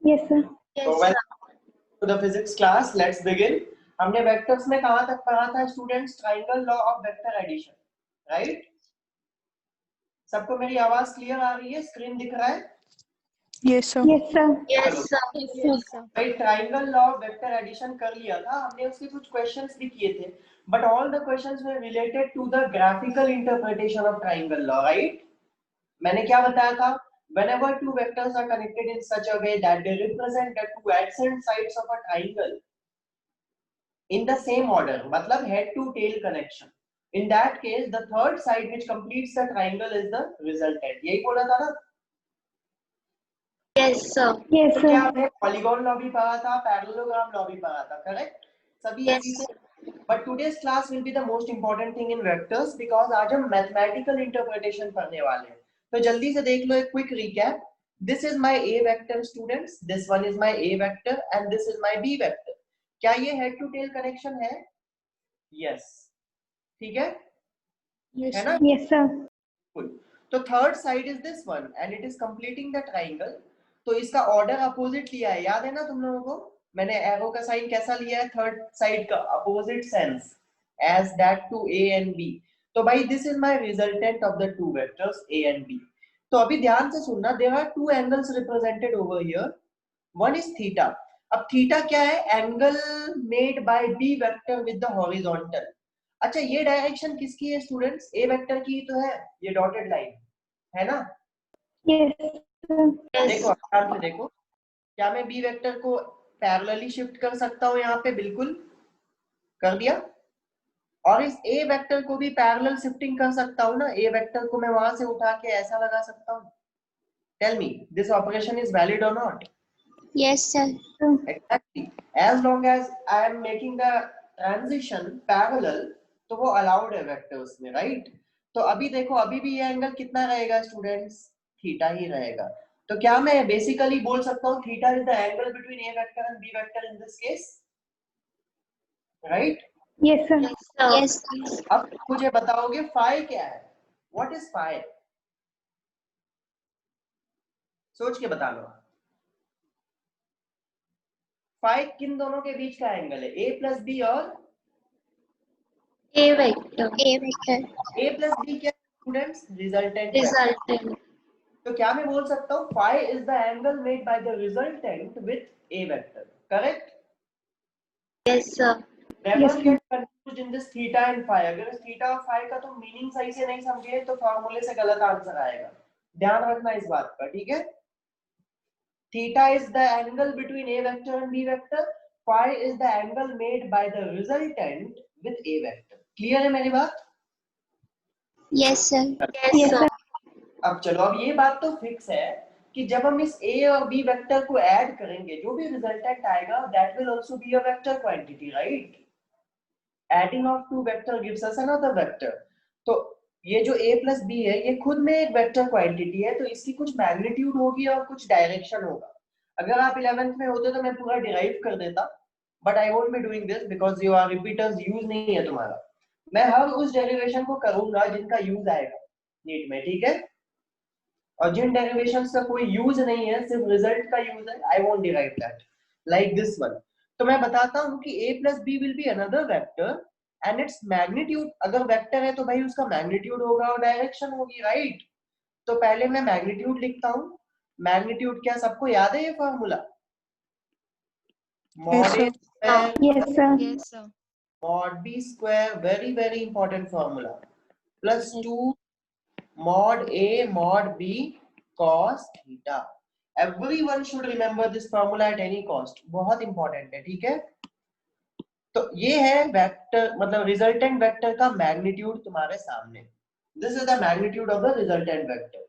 Yes, sir. So welcome to the physics class. Let's begin. हमने vectors में कहाँ तक पढ़ा था students? Triangle law of vector addition, right? सबको मेरी आवाज क्लियर आ रही है? स्क्रीन दिख रहा है? Yes, sir. Yes, sir. चलो, भाई triangle law of vector addition कर लिया था हमने, उसके कुछ क्वेश्चंस भी किए थे, but all the questions were related to the graphical interpretation of triangle law, right? मैंने क्या बताया था? Whenever two vectors are connected in such a way that they represent the two adjacent sides of a triangle in the same order, मतलब head to tail connection. In that case, the third side which completes the triangle is the resultant. यही बोला था ना? Yes, sir. Yes, तो क्या sir. हमने polygon law भी पढ़ा था, पैरेललोग्राम लॉ भी पढ़ा था, करेक्ट? सभी Yes. इसी से. But today's class will be the most important thing in vectors because आज हम mathematical interpretation पढ़ने वाले हैं. तो जल्दी से देख लो एक quick recap. This is my A vector students, this one is my A vector and this is my B vector. क्या ये head to tail connection है? Yes. ठीक है? Yes, है ना? Yes, sir. Cool. तो third side is this one and it is completing the triangle. तो इसका order opposite लिया है, याद है ना तुम लोगों को? मैंने एरो का साइन कैसा लिया है? थर्ड साइड का opposite sense as that to A and B. तो भाई this is my resultant of the two vectors A and B. तो अभी ध्यान से सुनना, there are two angles represented over here. One is theta. अब theta क्या है? Angle made bye B vector with the horizontal. अच्छा, ये डायरेक्शन किसकी है स्टूडेंट्स? ए वेक्टर की तो है, ये डॉटेड लाइन है ना? Yes, sir. देखो ध्यान से देखो, क्या मैं बी वेक्टर को पैरेलली शिफ्ट कर सकता हूँ? यहाँ पे बिल्कुल कर दिया. और इस ए वेक्टर को भी पैरेलल शिफ्टिंग कर सकता हूँ ना? ए वेक्टर को मैं वहां से उठा के ऐसा लगा सकता हूँ. Tell me, this operation is valid और not? Yes, sir. Exactly. As long as I am making the transition parallel, तो वो allowed है वेक्टर्स में, राइट? तो अभी देखो, अभी भी ये एंगल कितना रहेगा स्टूडेंट्स? थीटा ही रहेगा. तो क्या मैं बेसिकली बोल सकता हूँ theta is the angle between a vector and B vector in this case, right? Yes, sir. Yes, sir. अब मुझे बताओगे फाई क्या है? What is phi? सोच के बता लो. फाई किन दोनों के बीच का एंगल है? ए प्लस बी और A vector. A vector. A plus B क्या स्टूडेंट्स? रिजल्टेंट. Resultant. तो क्या मैं बोल सकता हूँ phi is the angle made by the resultant with a vector, correct? Yes, sir. Never Yes, sir. get confused in this theta and phi. अगर इस theta और phi का तुम मीनिंग सही से नहीं समझे तो फॉर्मूले से गलत आंसर आएगा. ध्यान रखना इस बात का, ठीक है? Theta is the angle between a vector and b vector. Phi is the angle made by the resultant with a vector. Clear है मेरी बात? Yes, sir. Yes, sir. अब चलो, अब ये बात तो फिक्स है कि जब हम इस a और b वेक्टर को ऐड करेंगे, जो भी रिजल्टेंट आएगा that will also be a vector quantity, right? Adding of two vector gives us another vector. तो ये जो a प्लस b है, ये खुद में एक वेक्टर क्वांटिटी है, तो इसकी कुछ मैग्नीट्यूड होगी और कुछ डायरेक्शन होगा. अगर आप 11th में होते तो मैं पूरा डिराइव कर देता, but I won't be doing this because your repeaters use नहीं है तुम्हारा. मैं हर उस डेरिवेशन को करूंगा जिनका यूज आएगा नीट में, ठीक है? और जिन डेरिवेशंस का कोई यूज नहीं है, सिर्फ रिजल्ट का यूज है, I won't derive that like this one. तो मैं बताता हूं कि a plus b will be another vector and its magnitude. अगर वेक्टर है तो भाई उसका मैग्नीट्यूड होगा और डायरेक्शन होगी, राइट? तो पहले मैं मैग्नीट्यूड लिखता हूं. मैग्नीट्यूड क्या सबको याद है? ये formula mod A square Yes, sir. Yes, sir. mod b square, very important formula, plus 2 mod a mod b cos theta. Everyone should remember this formula at any cost. बहुत important है, ठीक है? तो ये है वेक्टर, मतलब resultant vector का magnitude तुम्हारे सामने. This is the magnitude of the resultant vector.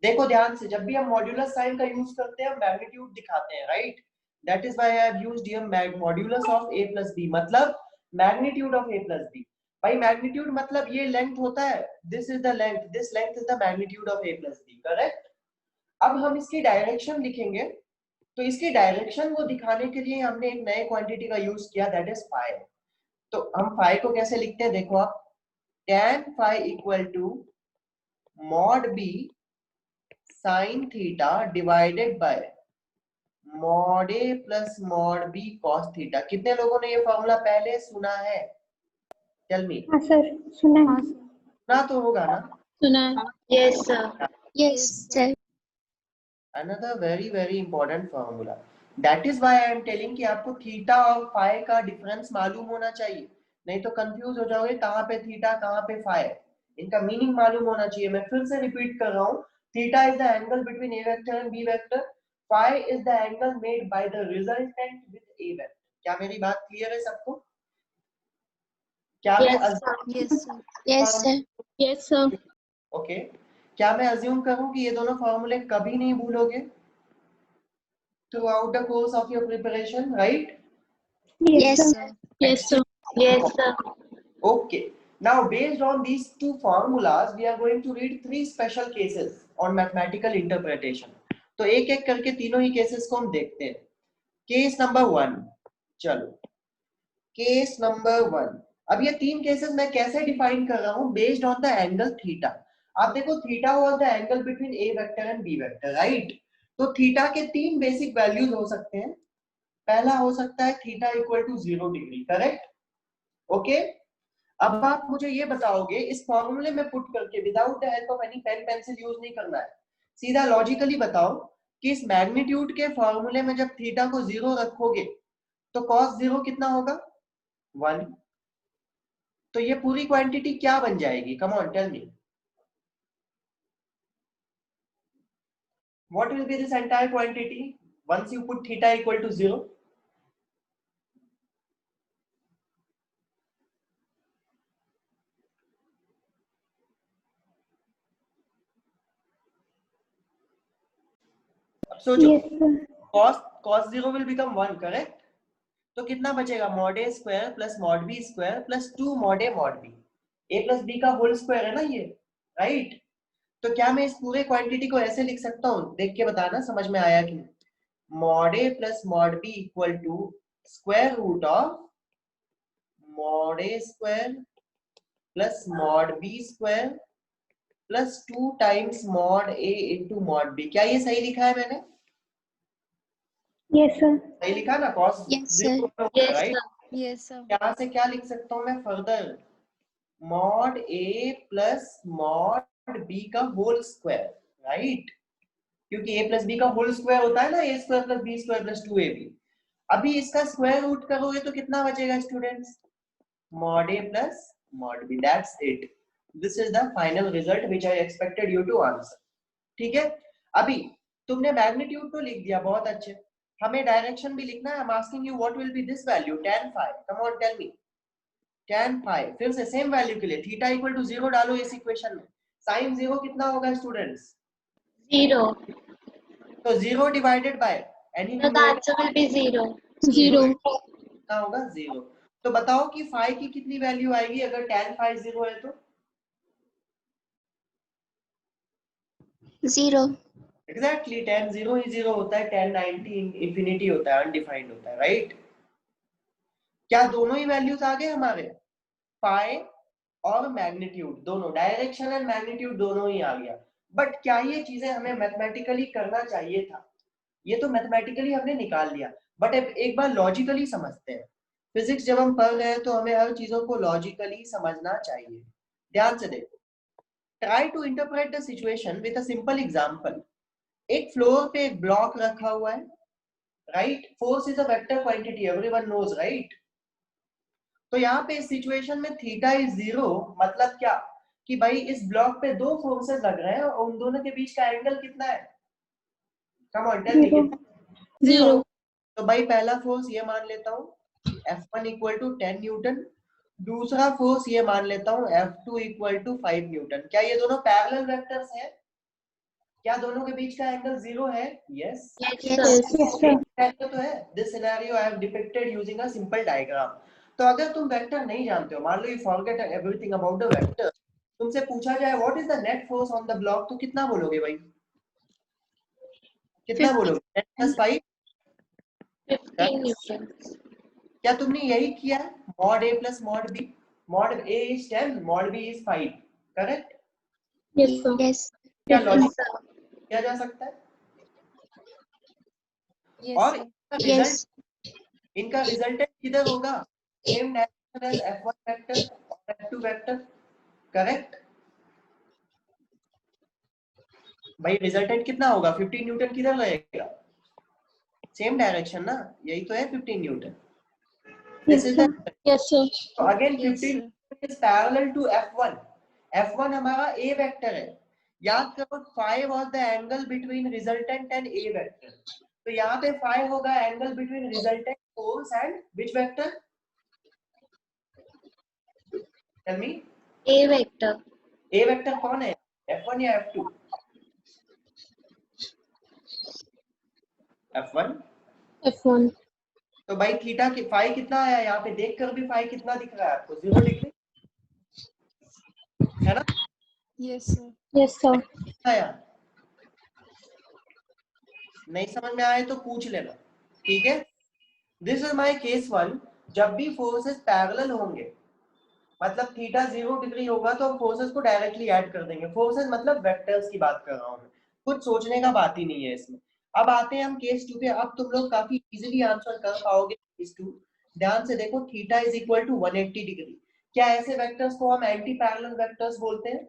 देखो ध्यान से, जब भी हम मॉड्यूलस साइन का यूज करते हैं हम मैग्नीट्यूड दिखाते हैं, right? That is why I have used here modulus of a plus b, मतलब magnitude of a plus b. भाई मैग्नीट्यूड मतलब ये लेंथ होता है, this is the length, this length is the magnitude of a plus b, correct? अब हम इसकी direction लिखेंगे, तो इसकी डायरेक्शन को दिखाने के लिए हमने एक नए क्वांटिटी का यूज किया, दैट इज फाई. तो हम फाई को कैसे लिखते हैं? देखो आप, tan phi equal to mod b sin theta divided by mod a plus mod B cos theta. कितने लोगों ने ये फॉर्मूला पहले सुना है? Tell me. हाँ सर, सुना है। सुना तो होगा ना? सुना है। Yes, sir. Yes, sir. Another very important formula. That is why I am telling कि आपको थीटा और फाई का डिफरेंस मालूम होना चाहिए, नहीं तो कंफ्यूज हो जाओगे कहाँ पे थीटा कहाँ पे फाई। इनका मीनिंग मालूम होना चाहिए। मैं फिर से रिपीट कर रहा हूँ, theta is the angle between a vector and B vector, phi is the angle made by the resultant with a vector. क्या मेरी बात क्लियर है सबको? क्या मैं Yes, sir. Yes, sir. Yes sir. Okay, क्या मैं अज्यूम करूं कि ये दोनों फॉर्मूले कभी नहीं भूलोगे throughout the course of your preparation, right? Yes, sir. Yes sir. Yes, sir. Okay, now based on these two formulas we are going to read three special cases on mathematical interpretation. तो एक एक करके तीनों ही cases को हम देखते हैं। Case number 1, चलो केस नंबर 1। अब ये तीन केसेस मैं कैसे डिफाइन कर रहा हूं? Based on the angle theta. आप देखो, theta was the angle between a vector and B vector, right? तो थीटा के तीन बेसिक वैल्यूज हो सकते हैं। पहला हो सकता है theta equal to 0 degree, correct? Okay, अब आप मुझे ये बताओगे इस फॉर्मूले में पुट करके, without the help of any pen pencil use नहीं करना है, सीधा लॉजिकली बताओ कि इस मैग्नीट्यूड के फॉर्मूले में जब थीटा को 0 रखोगे तो cos 0 कितना होगा? 1। तो ये पूरी क्वांटिटी क्या बन जाएगी? Come on tell me, what will be this entire quantity once you put theta equal to 0? अब सोचो, Yes, sir. cos 0 will become 1, correct? तो कितना बचेगा? Mod A square plus mod B square plus 2 mod A mod B. A plus B का whole square है ना ये, right? तो क्या मैं इस पूरे क्वांटिटी को ऐसे लिख सकता हूँ? देख के बताना समझ में आया कि नहीं। Mod a plus mod b equal to square root of mod A square plus mod B square plus 2 times mod A into mod b. क्या ये सही लिखा है मैंने? Yes, sir. सही लिखा ना? cos Yes, sir. 0, Yes, right? sir. Yes, sir. यहाँ से क्या लिख सकता हूँ मैं further? Mod a plus mod b का होल स्क्वायर, राइट? क्योंकि a प्लस बी का होल स्क्वायर होता है ना, a square plus b square plus 2ab। अभी इसका स्क्वायर रूट करोगे तो कितना बचेगा students? Mod a plus mod b. That's it, this is the final result which I expected you to answer. ठीक है, अभी तुमने मैग्नीट्यूड तो लिख दिया, बहुत अच्छे। हमें डायरेक्शन भी लिखना है। I am asking you what will be this value? tan phi। Come on tell me, tan phi। फिर से सेम वैल्यू के लिए थीटा इक्वल टू 0 डालो इस इक्वेशन में। sin 0 कितना होगा स्टूडेंट्स? 0. तो 0 divided by any So the numerator answer will be 0. 0 कितना होगा? 0। तो बताओ कि phi की कितनी वैल्यू आएगी अगर tan phi 0 है तो? 0. एग्जैक्टली, tan 0 ही 0 होता है, tan 90 इंफिनिटी होता है, अनडिफाइंड होता है, राइट? क्या दोनों ही वैल्यूज आ गए हमारे? पाई और मैग्नीट्यूड दोनों, डायरेक्शन एंड मैग्नीट्यूड दोनों ही आ गया। बट क्या ये चीजें हमें मैथमेटिकली करना चाहिए था? ये तो मैथमेटिकली हमने निकाल लिया, बट एक बार लॉजिकली समझते हैं। फिजिक्स जब हम पढ़ रहे हैं तो हमें हर चीजों को लॉजिकली समझना चाहिए। ध्यान से देखो, try to interpret the situation with a simple example. एक फ्लोर पे एक ब्लॉक रखा हुआ है, right? Force is a vector quantity, everyone knows, right? तो यहाँ पे इस सिचुएशन में थीटा इज 0, मतलब क्या कि भाई इस ब्लॉक पे दो फोर्सेस लग रहे हैं और उन दोनों के बीच का एंगल कितना है? Come on tell me. 0। तो भाई पहला फोर्स ये मान लेता हूँ F1 इक्वल टू 10 न्यूटन, दूसरा फोर्स ये मान लेता हूँ F2 इक्वल टू 5 न्यूटन। क्या ये दोनों पैरेलल वेक्टर्स हैं? क्या दोनों के बीच का एंगल 0 है? Yes, Yes, sir. Yes, sir. Vector तो है। This scenario I have depicted using a simple diagram. तो अगर तुम वेक्टर नहीं जानते हो, मान लो you forget everything about the vector, तुमसे पूछा जाए what is the net force on the block, तो कितना बोलोगे भाई? कितना 50. बोलोगे? 10 + 5? 15 Newton. क्या तुमने यही किया? Mod a plus mod b, mod a is 10, mod b is 5, correct? Yes sir. Yes. क्या Yes, लॉजिक sir. किया जा सकता है? Yes, और sir. Yes. इनका रिजल्टेंट किधर होगा? Same direction as F1 vector और F2 वेक्टर, करेक्ट? भाई रिजल्टेंट कितना होगा? 15 न्यूटन किधर रहेगा? सेम डायरेक्शन ना, यही तो है 15 Newton. Yes, this is sir. The, Yes, sir. so again Yes, 15 sir. is parallel to F1. F1 हमारा A वेक्टर है. याद करो phi was the angle between resultant and A vector. तो यहाँ पे phi होगा angle between resultant force and which vector? Tell me. A vector. A vector कौन है? F1 या F2? F1. F1. तो भाई थीटा की phi कितना आया? यहाँ पे देखकर भी phi कितना दिख रहा है आपको? 0 डिग्री है ना? Yes, sir. Yes, sir. आया? नहीं समझ में आए तो पूछ लेना, ठीक है? This is my case 1. जब भी फोर्सेस पैरेलल होंगे, मतलब थीटा 0 डिग्री होगा, तो हम फोर्सेस को डायरेक्टली ऐड कर देंगे. फोर्सेस मतलब वेक्टर्स की बात कर रहा हूं मैं, कुछ सोचने का बात ही नहीं है इसमें. अब आते हैं हम केस 2 पे. अब तुम लोग काफी इजीली आंसर कर पाओगे केस 2. ध्यान से देखो, theta is equal to 180 degree. क्या ऐसे वेक्टर्स को हम एंटी पैरेलल वेक्टर्स बोलते हैं?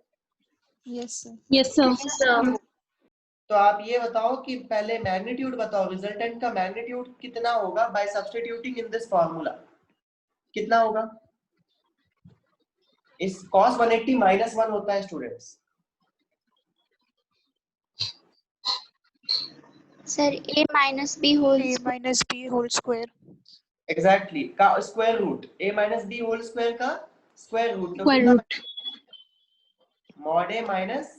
Yes, sir. Yes, sir. Yes, sir. तो आप ये बताओ कि पहले मैग्नीट्यूड बताओ, रिजल्टेंट का मैग्नीट्यूड कितना होगा bye substituting in this formula? कितना होगा? इस cos 180 -1 होता है students. Sir, A minus B whole A minus B whole square. Exactly का square root. a minus B whole square का square root. Square root. Mod a minus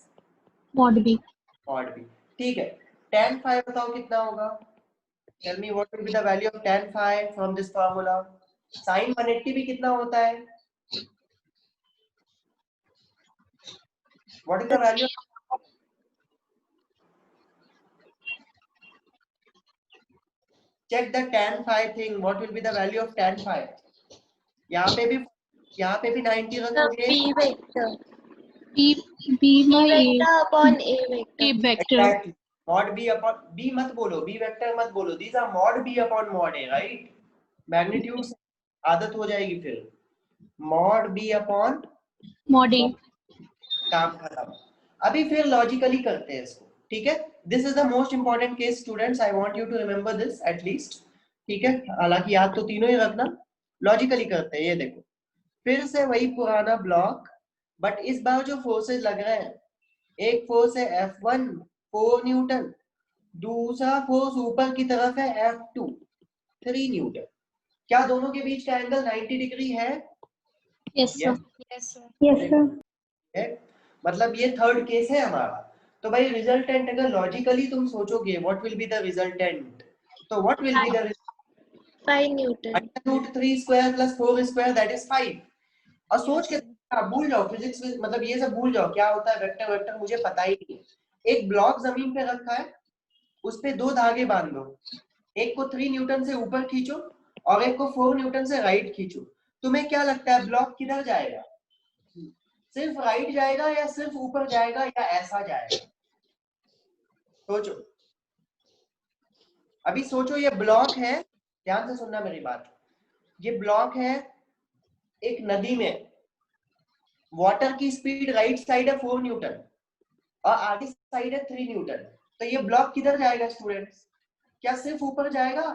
Mod B. Mod b. ठीक है. tan phi बताओ कितना होगा? Tell me what will be the value of tan phi फ्रॉम this formula. sin 180 भी कितना होता है? What is the value? check the tan phi thing. What will be the value of tan phi? यहाँ पे भी 90 the रखोगे. B vector. B B by A. vector upon A A vector. vector. Exactly. Mod b upon b मत बोलो, b vector मत बोलो. These are mod b upon mod a, right? Magnitude से आदत हो जाएगी फिर. mod b upon Mod A. काम खत्म. अभी फिर लॉजिकली करते हैं इसको, ठीक है? This is the most important case students. I want you to remember this at least, ठीक है? हालांकि याद तो तीनों ही रखना. लॉजिकली करते हैं. ये देखो, फिर से वही पुराना ब्लॉक, बट इस बार जो फोर्सेस लग रहे हैं, एक फोर्स है F1 4 न्यूटन, दूसरा फोर्स ऊपर की तरफ है F2 3 न्यूटन. क्या दोनों के बीच का एंगल 90 डिग्री है? Yes, sir. Yes, sir. Yes, sir. है? मतलब ये थर्ड केस है हमारा. तो भाई रिजल्टेंट अगर लॉजिकली तुम सोचोगे, what will be the resultant? तो what will be the 5 Newton. √3 square plus 4 square, that is 5. और सोच के आप भूल जाओ फिजिक्स, मतलब ये सब भूल जाओ. क्या होता है वेक्टर? वेक्टर मुझे पता ही नहीं. एक ब्लॉक जमीन पे रखा है, उस पे 2 धागे बांध दो. एक को 3 न्यूटन से ऊपर खींचो और एक को 4 न्यूटन से राइट खींचो. तुम्हें क्या लगता है ब्लॉक किधर जाएगा? सिर्फ राइट जाएगा या सिर्फ ऊपर जाएगा या ऐसा जाएगा? सोचो. अभी सोचो, ये ब्लॉक है, ध्यान से सुनना मेरी बात. ये ब्लॉक है एक नदी में. वाटर की स्पीड राइट साइड है 4 न्यूटन और आगे साइड है 3 न्यूटन. तो ये ब्लॉक किधर जाएगा स्टूडेंट्स? क्या सिर्फ ऊपर जाएगा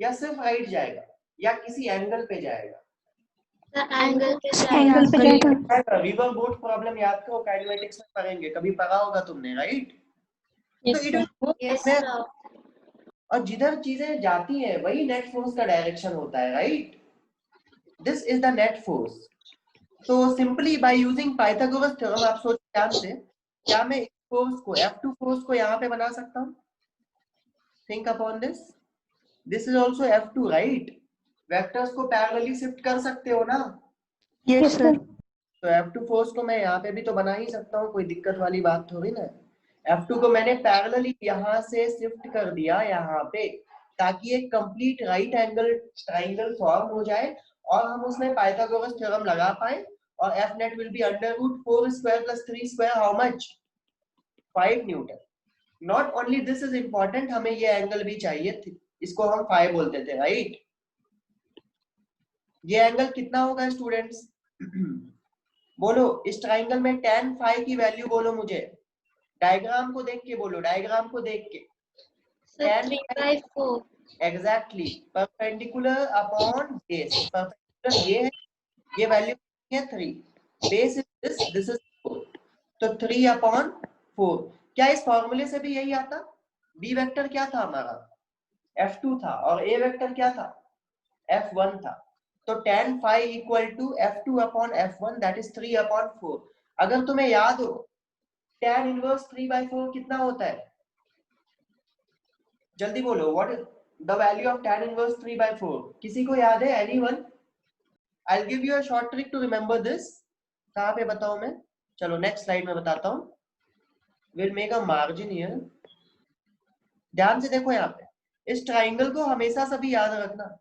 या सिर्फ राइट जाएगा या किसी एंगल पे जाएगा? The angle पे एंगल पे जाएगा. जाएगा. रिवर बोट प्रॉब्लम याद करो, काइनेमेटिक्स में पढ़ेंगे, कभी पढ़ा होगा तुमने, राइट? Yes, तो it sir. Will Yes, sir. और जिधर चीजें जाती हैं वही नेट फोर्स का डायरेक्शन होता है, right? This is the net force. तो simply by using Pythagoras theorem, आप सोचो ध्यान से, क्या मैं इस फोर्स को F2 फोर्स को यहाँ पे बना सकता हूँ? Think upon this. This is also F2, right? Vectors को पैरेलली शिफ्ट कर सकते हो ना? Yes, sir. तो F2 फोर्स को मैं यहाँ पे भी तो बना ही सकता हूँ, कोई दिक्कत वाली बात थोड़ी ना. F2 को मैंने पैरेलली यहाँ से शिफ्ट कर दिया यहाँ पे, ताकि एक complete right angle triangle form हो जाए और हम उसमें पाइथागोरस थ्योरम लगा पाए. और F net will be √4 square plus 3 square, how much? 5 Newton. Not only this is important, हमें ये एंगल भी चाहिए इसको हम फाई बोलते थे, राइट? ये एंगल कितना होगा स्टूडेंट्स? बोलो, इस ट्राइंगल में tan फाई की वैल्यू बोलो मुझे, डायग्राम को देख के बोलो, डायग्राम को देख के। Sir, tan 3/4. Exactly perpendicular upon base. Perpendicular ये है, ये वैल्यू है 3, बेस इज दिस इज 4, तो 3/4। क्या इस फॉर्मूले से भी यही आता? बी वेक्टर क्या था हमारा? F2 था, और ए वेक्टर क्या था? F1 था। तो tan phi equal to F2 upon F1 that is 3/4। अगर तुम्हें याद हो tan इनवर्स 3/4 कितना होता है? जल्दी बोलो, what is the value of tan inverse 3/4? किसी को याद है? Anyone? I'll give you a short trick to remember this. कहाँ पे बताऊं मैं? चलो नेक्स्ट स्लाइड में बताता हूँ। We'll make a margin here. ध्यान से देखो यहाँ पे, इस ट्राइंगल को हमेशा सभी याद रखना।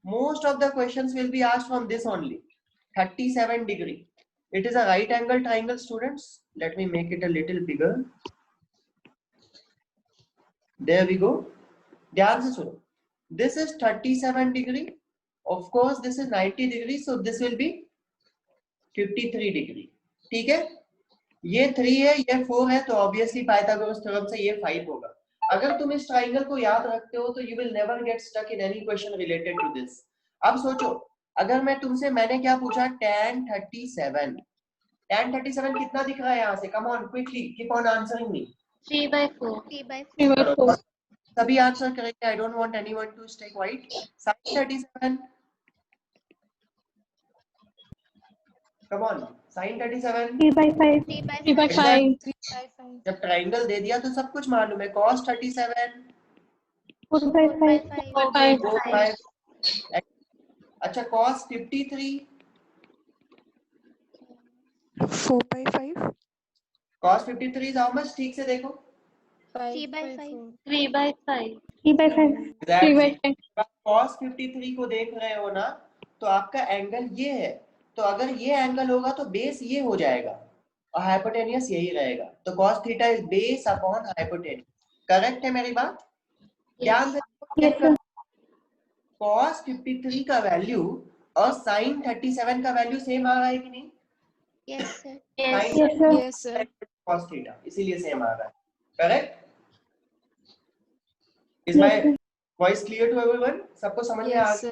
Most of the questions will be asked from this only. 37 degree. It is a right angle triangle, students. Let me make it a little bigger. There we go. ध्यान से सुनो. This is 37 degree. Of course, this is 90 degree. So this will be 53 degree. ठीक है? ये 3 है, ये 4 है, तो obviously पाइथागोरस थ्योरम से ये 5 होगा। अगर तुम इस ट्राइंगल को याद रखते हो तो you will never get stuck in any question related to this. अब सोचो, अगर मैं तुमसे, मैंने क्या पूछा? tan 37 कितना दिख रहा है यहाँ से? Come on quickly, keep on answering me. 3/4. 3/4. सभी आंसर करेंगे, I don't want anyone to stay quiet. sin 37, come on, sin 37 3/5 3/5. जब ट्राइंगल दे दिया तो सब कुछ मालूम है। cos 37 4/5 4/5. 4/5। अच्छा, cos 53 4/5 cos 53 is how much? ठीक से देखो। 3/5. 3/5 Exactly. 3/10. आप cos 53 को देख रहे हो ना, तो आपका एंगल ये है, तो अगर ये एंगल होगा तो बेस ये हो जाएगा और हाइपोटेनियस यही रहेगा। तो cos theta is base upon hypotenuse. Correct है मेरी बात? ध्यान से Yes, sir. cos 53 का वैल्यू और sin 37 का वैल्यू सेम आ रहा है कि नहीं? Yes, sir. Yes, sir. Yes, sir. cos theta इसीलिए सेम आ रहा है। Correct? Is Yes, my sir. Voice clear to everyone? सबको समझ में आ Yes, गया? sir.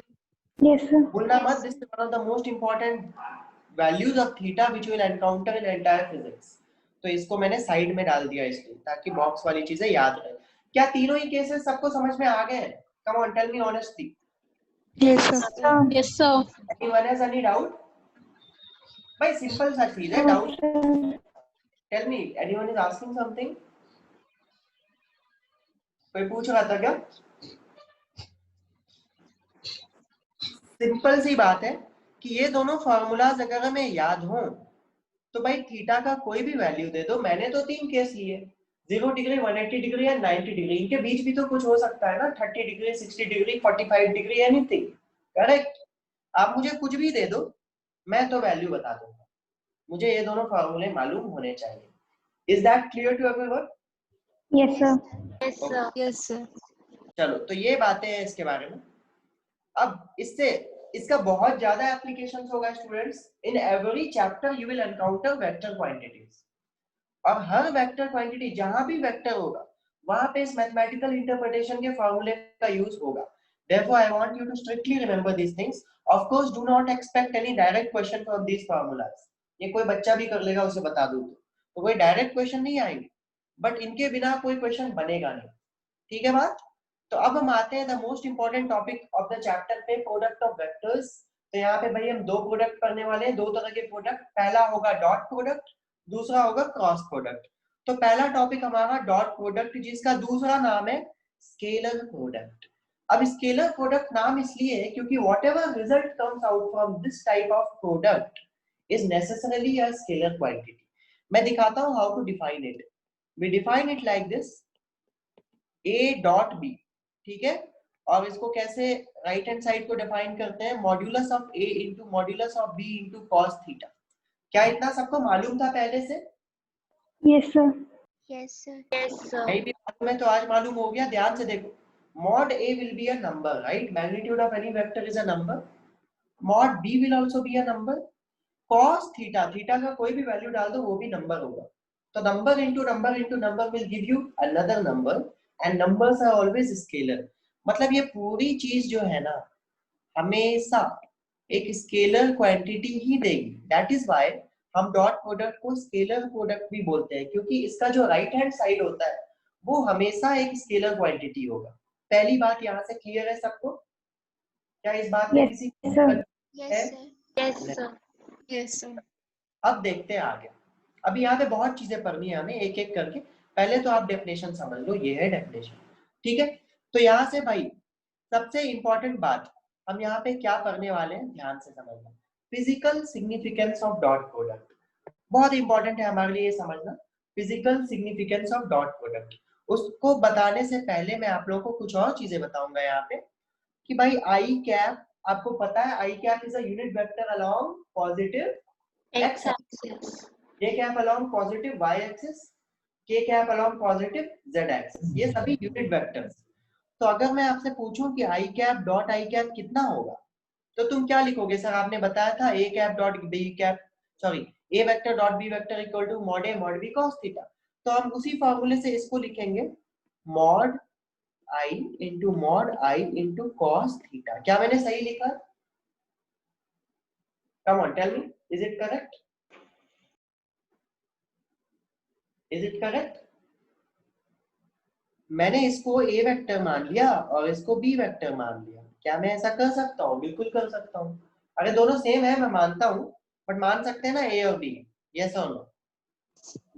Yes, sir. भूलना मत, this is one of the most important values of theta which will encounter in entire physics. तो इसको मैंने साइड में डाल दिया इसलिए, ताकि बॉक्स वाली चीजें याद रहे। क्या तीनों ही केसेस सबको समझ में आ गए? Come on, tell me honestly. Yes, sir. Yes, sir. Anyone has any doubt? भाई सिंपल सा चीज है, doubt tell me. Anyone is asking something? कोई पूछ रहा था क्या? सिंपल सी बात है कि ये दोनों फार्मूलाज अगर हमें याद हो तो भाई थीटा का कोई भी वैल्यू दे दो। मैंने तो 3 केस लिए, 0 डिग्री, 180 डिग्री या 90 डिग्री। इनके बीच भी तो कुछ हो सकता है ना, 30 degree, 60 degree, 45 degree, anything. Correct? आप मुझे कुछ भी दे दो, मैं तो वैल्यू बता दूंगा। मुझे ये दोनों फार्मूले मालूम होने चाहिए। Is that clear to everyone? Yes, sir. Yes, sir. Yes, sir. चलो, तो ये बातें हैं इसके बारे में। अब इसका बहुत ज्यादा एप्लीकेशंस होगा students. In every chapter you will encounter vector quantities, और हर वेक्टर क्वांटिटी जहां भी वेक्टर होगा वहां पे इस मैथमेटिकल इंटरप्रिटेशन के फॉर्मूले का यूज होगा। Therefore, I want you to strictly remember these things. Of course, do not expect any direct question from these formulas. ये कोई बच्चा भी कर लेगा, उसे बता दूं तो कोई डायरेक्ट क्वेश्चन नहीं आएंगे, बट इनके बिना कोई क्वेश्चन बनेगा नहीं। ठीक है बात? तो अब हम आते हैं the most important topic of the chapter पे, प्रोडक्ट ऑफ वेक्टर्स। तो यहाँ पे भाई हम 2 प्रोडक्ट पढ़ने वाले हैं, 2 तरह के प्रोडक्ट। पहला होगा डॉट प्रोडक्ट, दूसरा होगा क्रॉस प्रोडक्ट। तो पहला टॉपिक हमारा डॉट प्रोडक्ट, जिसका दूसरा नाम है स्केलर प्रोडक्ट। अब स्केलर प्रोडक्ट नाम इसलिए है क्योंकि whatever result comes out from this type of product is necessarily a scalar quantity. मैं दिखाता हूं how to define it. We define it like this, a dot b, ठीक है? और इसको कैसे राइट हैंड साइड को डिफाइन करते हैं, modulus of a into modulus of b into cos theta. क्या इतना सबको मालूम था पहले से? Yes, sir. Yes, sir. Yes, sir. नहीं भी मालूम है तो आज मालूम हो गया। ध्यान से देखो, mod A will be a number, right? Magnitude of any vector is a number. Mod B will also be a number. Cos theta, theta का कोई भी वैल्यू डाल दो वो भी नंबर होगा. तो number into number will give you another number and numbers are always scalar. मतलब ये पूरी चीज जो है ना हमेशा एक स्केलर क्वांटिटी ही देगी. दैट इज व्हाई हम डॉट प्रोडक्ट को स्केलर प्रोडक्ट भी बोलते हैं, क्योंकि इसका जो राइट हैंड साइड होता है वो हमेशा एक स्केलर क्वांटिटी होगा. पहली बात यहाँ से क्लियर है सबको? क्या इस बात में Yes, किसी sir. Yes, sir. Yes, sir. Yes, sir. अब देखते हैं आगे. अभी यहाँ पे बहुत चीजें पढ़नी है हमें एक एक करके. पहले तो आप डेफिनेशन समझ लो, ये है डेफिनेशन. ठीक है, तो यहाँ से भाई सबसे इंपॉर्टेंट बात हम यहाँ पे क्या पढ़ने वाले हैं, ध्यान से समझना. Physical significance of dot product बहुत इंपॉर्टेंट है हमारे लिए समझना. Physical significance of dot product, उसको बताने से पहले मैं आप लोगों को कुछ और चीजें बताऊंगा यहाँ पे कि भाई आई कैप, आपको पता है I cap is a unit vector along positive X axis. J cap along positive y axis, K cap along positive z axis. ये सभी यूनिट वेक्टर्स. तो अगर मैं आपसे पूछूं कि i cap dot i cap कितना होगा तो तुम क्या लिखोगे? सर आपने बताया था a cap dot b cap, sorry a vector dot b vector equal to mod a mod b cos theta. तो हम उसी फॉर्मूले से इसको लिखेंगे mod i into mod i into cos theta. क्या मैंने सही लिखा? Come on, tell me, is it correct? Is it correct? मैंने इसको a वेक्टर मान लिया और इसको b वेक्टर मान लिया. क्या मैं ऐसा कर सकता हूँ? बिल्कुल कर सकता हूँ. अरे दोनों सेम है मैं मानता हूँ, बट मान सकते हैं ना a और b? यस और no?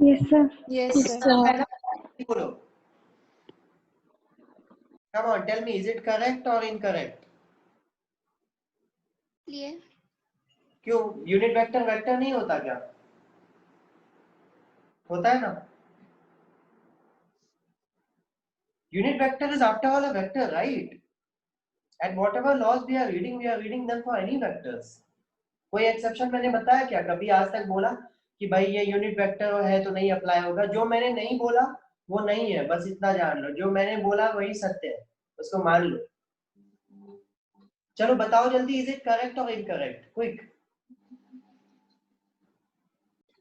Yes, sir. Yes, Yes, sir. sir. बोलो. Come on, tell me, is it correct or incorrect? Clear? क्यों? यूनिट वेक्टर वेक्टर नहीं होता क्या? होता है ना? Unit vector is after all a vector, right? And whatever laws we are reading them for any vectors. कोई exception मैंने बताया क्या? कभी आज तक बोला कि भाई ये यूनिट वेक्टर है तो नहीं अप्लाई होगा? जो मैंने नहीं बोला वो नहीं है, बस इतना जान लो. जो मैंने बोला वही सत्य है, उसको मान लो. चलो बताओ जल्दी, इज इट करेक्ट और incorrect? Quick.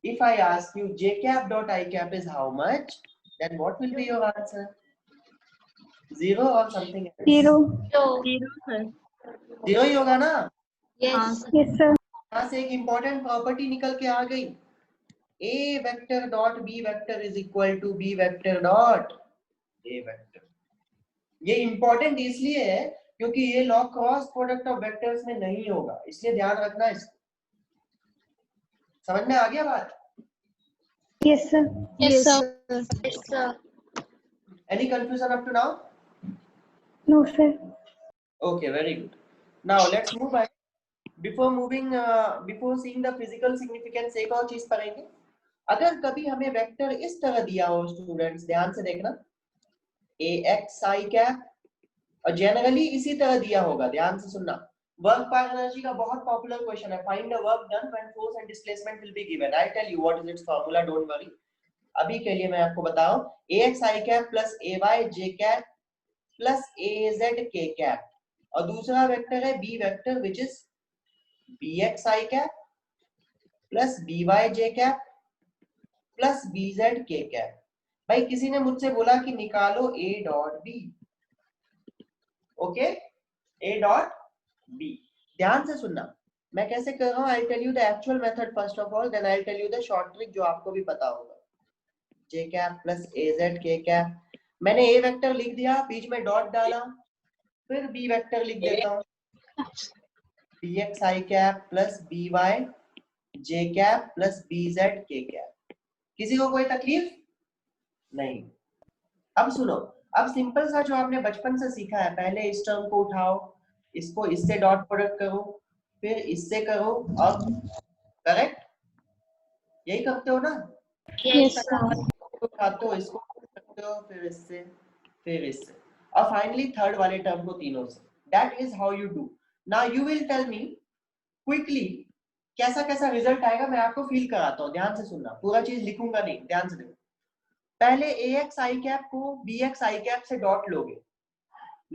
If I ask you j cap dot I cap is how much, then what will be your answer? 0 or something else? 0. Zero ही होगा ना? Yes, sir. यहाँ से एक इंपॉर्टेंट प्रॉपर्टी निकल के आ गई. A vector dot B vector is equal to B vector dot A vector. ये इंपॉर्टेंट इसलिए है क्योंकि ये law cross product of vectors में नहीं होगा, इसलिए ध्यान रखना इसको. समझ में आ गया बात? Yes, sir. Yes, sir. Yes, sir. Any confusion up to now? No, sir. Okay, very good. Now let's move ahead. Before seeing the physical significance, एक और चीज पढ़ेंगे. अगर कभी हमें वेक्टर इस तरह दिया हो स्टूडेंट्स, ध्यान से देखना, ax i cap, और जनरली इसी तरह दिया होगा, ध्यान से सुनना. वर्क पर एनर्जी का बहुत पॉपुलर क्वेश्चन है. Find the work done when force and displacement will be given. I tell you what is its formula, don't worry. अभी के लिए मैं आपको बताऊं, ax i cap plus ay j cap plus az k cap, और दूसरा vector है b vector which is bx i cap plus by j cap plus bz k cap. भाई किसी ने मुझसे बोला कि निकालो a dot b. Okay, a dot b. ध्यान से सुनना मैं कैसे कर रहा हूं. I tell you the actual method first of all, then I tell you the short trick जो आपको भी पता होगा. j cap plus az k cap. मैंने a वेक्टर लिख दिया, बीच में डॉट डाला, फिर b वेक्टर लिख देता हूं, bx i cap plus by j cap plus bz k cap. किसी को कोई तकलीफ नहीं? अब सुनो, अब सिंपल सा जो आपने बचपन से सीखा है, पहले इस टर्म को उठाओ, इसको इससे डॉट प्रोडक्ट करो, फिर इससे करो, अब करेक्ट यही करते हो ना? Yes, sir. उठाते हो, इसको करते हो, फिर इससे, फिर इससे, और फाइनली थर्ड वाले टर्म को तीनों से. That is how you do. Now you will tell me quickly कैसा कैसा रिजल्ट आएगा. मैं आपको फील कराता हूँ, ध्यान से सुनना, पूरा चीज लिखूंगा नहीं, ध्यान से देखो. पहले ax i cap को bx i cap से डॉट लोगे,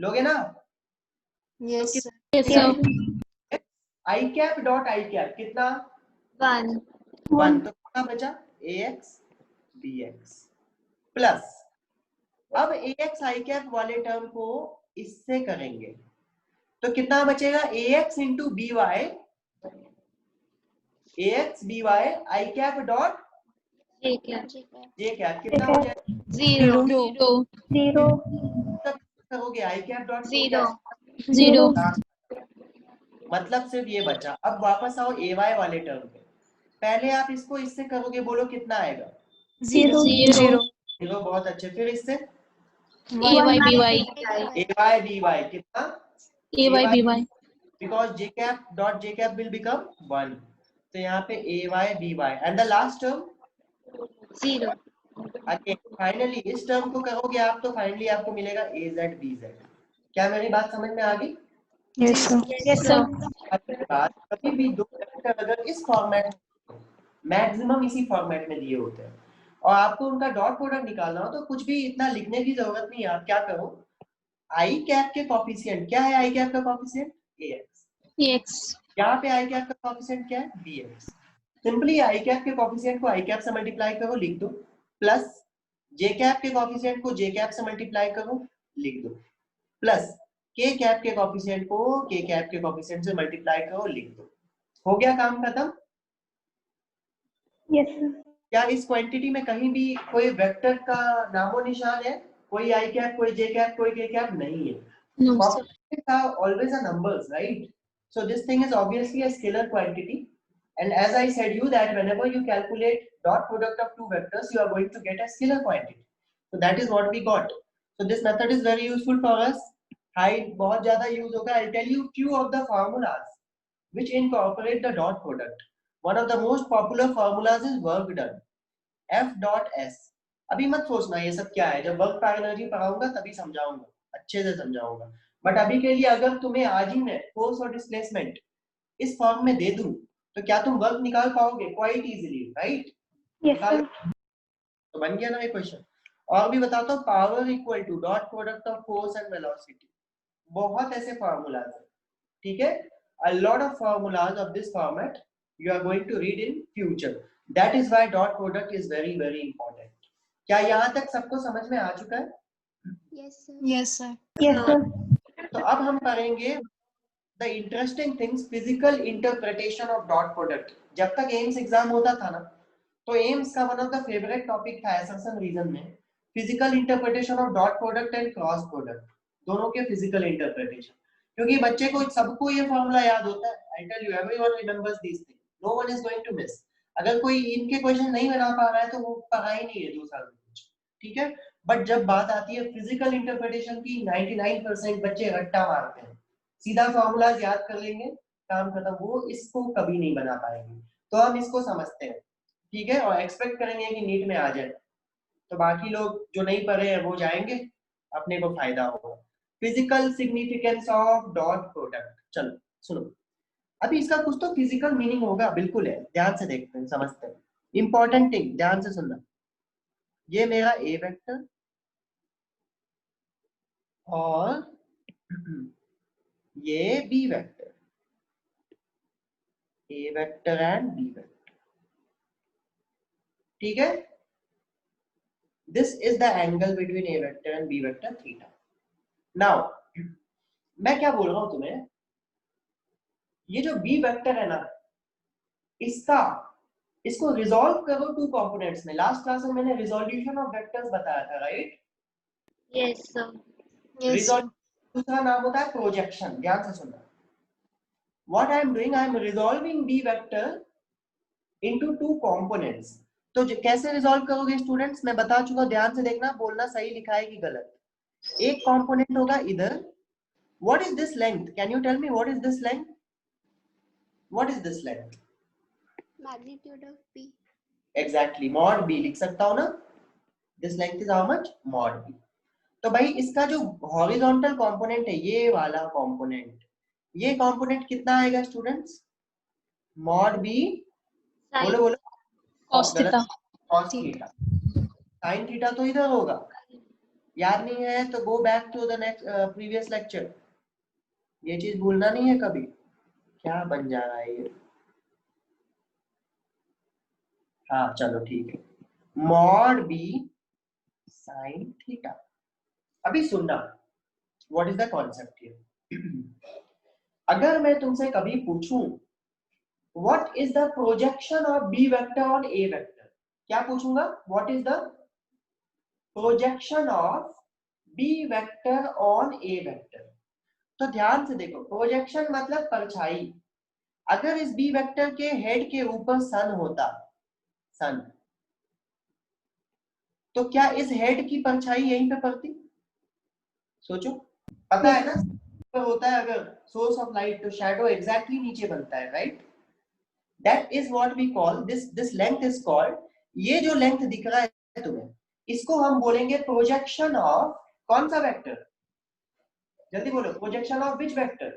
लोगे ना? Yes, तो sir. Yes, sir. I cap dot I cap कितना? 1. 1, तो कितना बचा? ax bx प्लस, अब ax आई कैप वाले टर्म को इससे करेंगे तो कितना बचेगा? ax into B Y, ax by I cap dot J cap. J cap कितना हो जाएगा? 0. 0. 0 तब करोगे आई कैप डॉट 0. 0. मतलब सिर्फ ये बचा। अब वापस आओ ay वाले टर्म पे, पहले आप इसको इससे करोगे, बोलो कितना आएगा? 0 0. 0, बहुत अच्छे। फिर इससे AY BY. ay by कितना? AY BY. because j cap will become 1, तो यहाँ पे ay by and the last term 0. Again finally इस टर्म को करोगे आप तो फाइनली आपको मिलेगा az bz। क्या मेरी बात समझ में आ गई? Yes, sir. yes sir अगली बात, कभी भी दो वेक्टर अगर इस फॉर्मेट में, मैक्सिमम इसी फॉर्मेट में दिए होते हैं और आपको उनका डॉट प्रोडक्ट निकालना हो तो कुछ भी इतना लिखने की जरूरत नहीं है। आप क्या करो, आई कैप के कॉफिशिएंट क्या है? आई कैप का कॉफिशिएंट ax, AX. यहाँ पे आई कैप का कॉफिशिएंट क्या है? bx। सिंपली आई कैप के कॉफिशिएंट को आई कैप से मल्टीप्लाई करो, लिख दो, प्लस जे कैप के कॉफिशिएंट को जे कैप से मल्टीप्लाई करो, लिख दो, प्लस के कैप के कॉफिशिएंट को के कैप के कॉफिशिएंट से मल्टीप्लाई करो, लिख दो। हो गया काम खत्म? yes sir क्या इस क्वांटिटी में कहीं भी कोई वेक्टर का नामो निशान है? कोई आई कैप, कोई जे कैप, कोई के कैप नहीं है। No, sir. Coefficients are always a numbers, right? So this thing is obviously a scalar quantity, and as I said you that whenever you calculate dot product of two vectors, you are going to get a scalar quantity. So that is what we got. So this method is very useful for us. Height बहुत ज़्यादा use होगा. I'll tell you few of the formulas which incorporate the dot product. One of the most popular formulas is work done. F dot S. अभी मत सोचना ये सब क्या है, जब वर्क पर एनर्जी पढ़ाऊंगा तभी समझाऊंगा, अच्छे से समझाऊंगा। बट अभी के लिए अगर तुम्हें आज ही मैं फोर्स और डिस्प्लेसमेंट इस फॉर्म में दे दूं तो क्या तुम वर्क निकाल पाओगे? Quite easily, right? yes sir तो बन गया ना ये क्वेश्चन। और भी बताता हूँ, power equal to dot product of force and velocity. बहुत ऐसे फार्मूलाज है, ठीक है? A lot of formulas of this format you are going to read in future. That is why dot product is very very important. क्या यहाँ तक सबको समझ में आ चुका है? Yes, sir. Yes, sir. yes sir तो अब हम करेंगे the interesting things, physical interpretation of dot product. जब तक एम्स एग्जाम होता था ना तो एम्स का one of the favourite topic था एसर्शन रीजन में, physical interpretation of dot product and cross product, दोनों के फिजिकल इंटरप्रिटेशन। क्योंकि बच्चे को सबको ये फॉर्मूला याद होता है, I tell you everyone remembers this thing, no one is going to miss. अगर कोई इनके क्वेश्चन नहीं बना पा रहा है तो वो पढ़ा ही नहीं है 2 साल में कुछ, ठीक है? बट जब बात आती है फिजिकल इंटरप्रिटेशन की 99% बच्चे रट्टा मारते हैं, सीधा फॉर्मूलाज याद कर लेंगे, काम खत्म, वो इसको कभी नहीं बना पाएंगे। तो हम इसको समझते हैं, ठीक है, और एक्सपेक्ट करेंगे कि नीट में आ जाए, तो बाकी लोग जो नहीं पढ़े हैं वो जाएंगे, अपने को फायदा होगा। Physical significance of dot product, चलो सुनो, अभी इसका कुछ तो फिजिकल मीनिंग होगा, बिल्कुल है, ध्यान से देखते हैं, समझते हैं। इंपॉर्टेंट थिंग, ध्यान से सुनना, ये मेरा ए वेक्टर और ये B vector, A vector and B vector, ठीक है? This is the angle between a vector and b vector theta. Now, मैं क्या बोल रहा हूं तुम्हें, ये जो b वेक्टर है ना, इसको रिजॉल्व करो 2 कंपोनेंट्स में। लास्ट क्लास में मैंने रिजोल्यूशन ऑफ वेक्टर्स बताया था, right? Yes, sir. Yes, sir. दूसरा नाम होता है प्रोजेक्शन, ध्यान से सुनना। What I am doing, I am resolving b vector into 2 components. तो कैसे रिजॉल्व करोगे स्टूडेंट्स, मैं बता चुका, ध्यान से देखना, बोलना सही लिखा है कि गलत। एक कंपोनेंट होगा इधर, what is this length, can you tell me what is this length, what is this length? Magnitude of P. Exactly, mod b लिख सकता हूं ना, this length is how much, mod b। तो भाई इसका जो हॉरिजॉन्टल कंपोनेंट है, ये वाला कंपोनेंट, ये कंपोनेंट कितना आएगा स्टूडेंट्स? मॉड b, बोलो बोलो, Cos theta. cos theta. sin theta तो इधर होगा, याद नहीं है तो go back to the next previous lecture, ये चीज भूलना नहीं है कभी। क्या बन जा रहा है ये? हाँ चलो ठीक है, मॉड बी साइन थीटा। अभी सुनना, what is the concept here. अगर मैं तुमसे कभी पूछूं what is the projection of B vector on A vector, क्या पूछूंगा? What is the projection of B vector on A vector. तो ध्यान से देखो, प्रोजेक्शन मतलब परछाई। अगर इस बी वेक्टर के हेड के ऊपर सन होता, सन, तो क्या इस हेड की परछाई यहीं पे पड़ती? सोचो, पता है ना पर होता है अगर सोर्स ऑफ लाइट तो शैडो एग्जैक्टली नीचे बनता है, right? That is what we call this length is called, ये जो लेंथ दिख रहा है तुम्हें, इसको हम बोलेंगे प्रोजेक्शन ऑफ कौन सा वेक्टर? जल्दी बोलो, projection of which vector?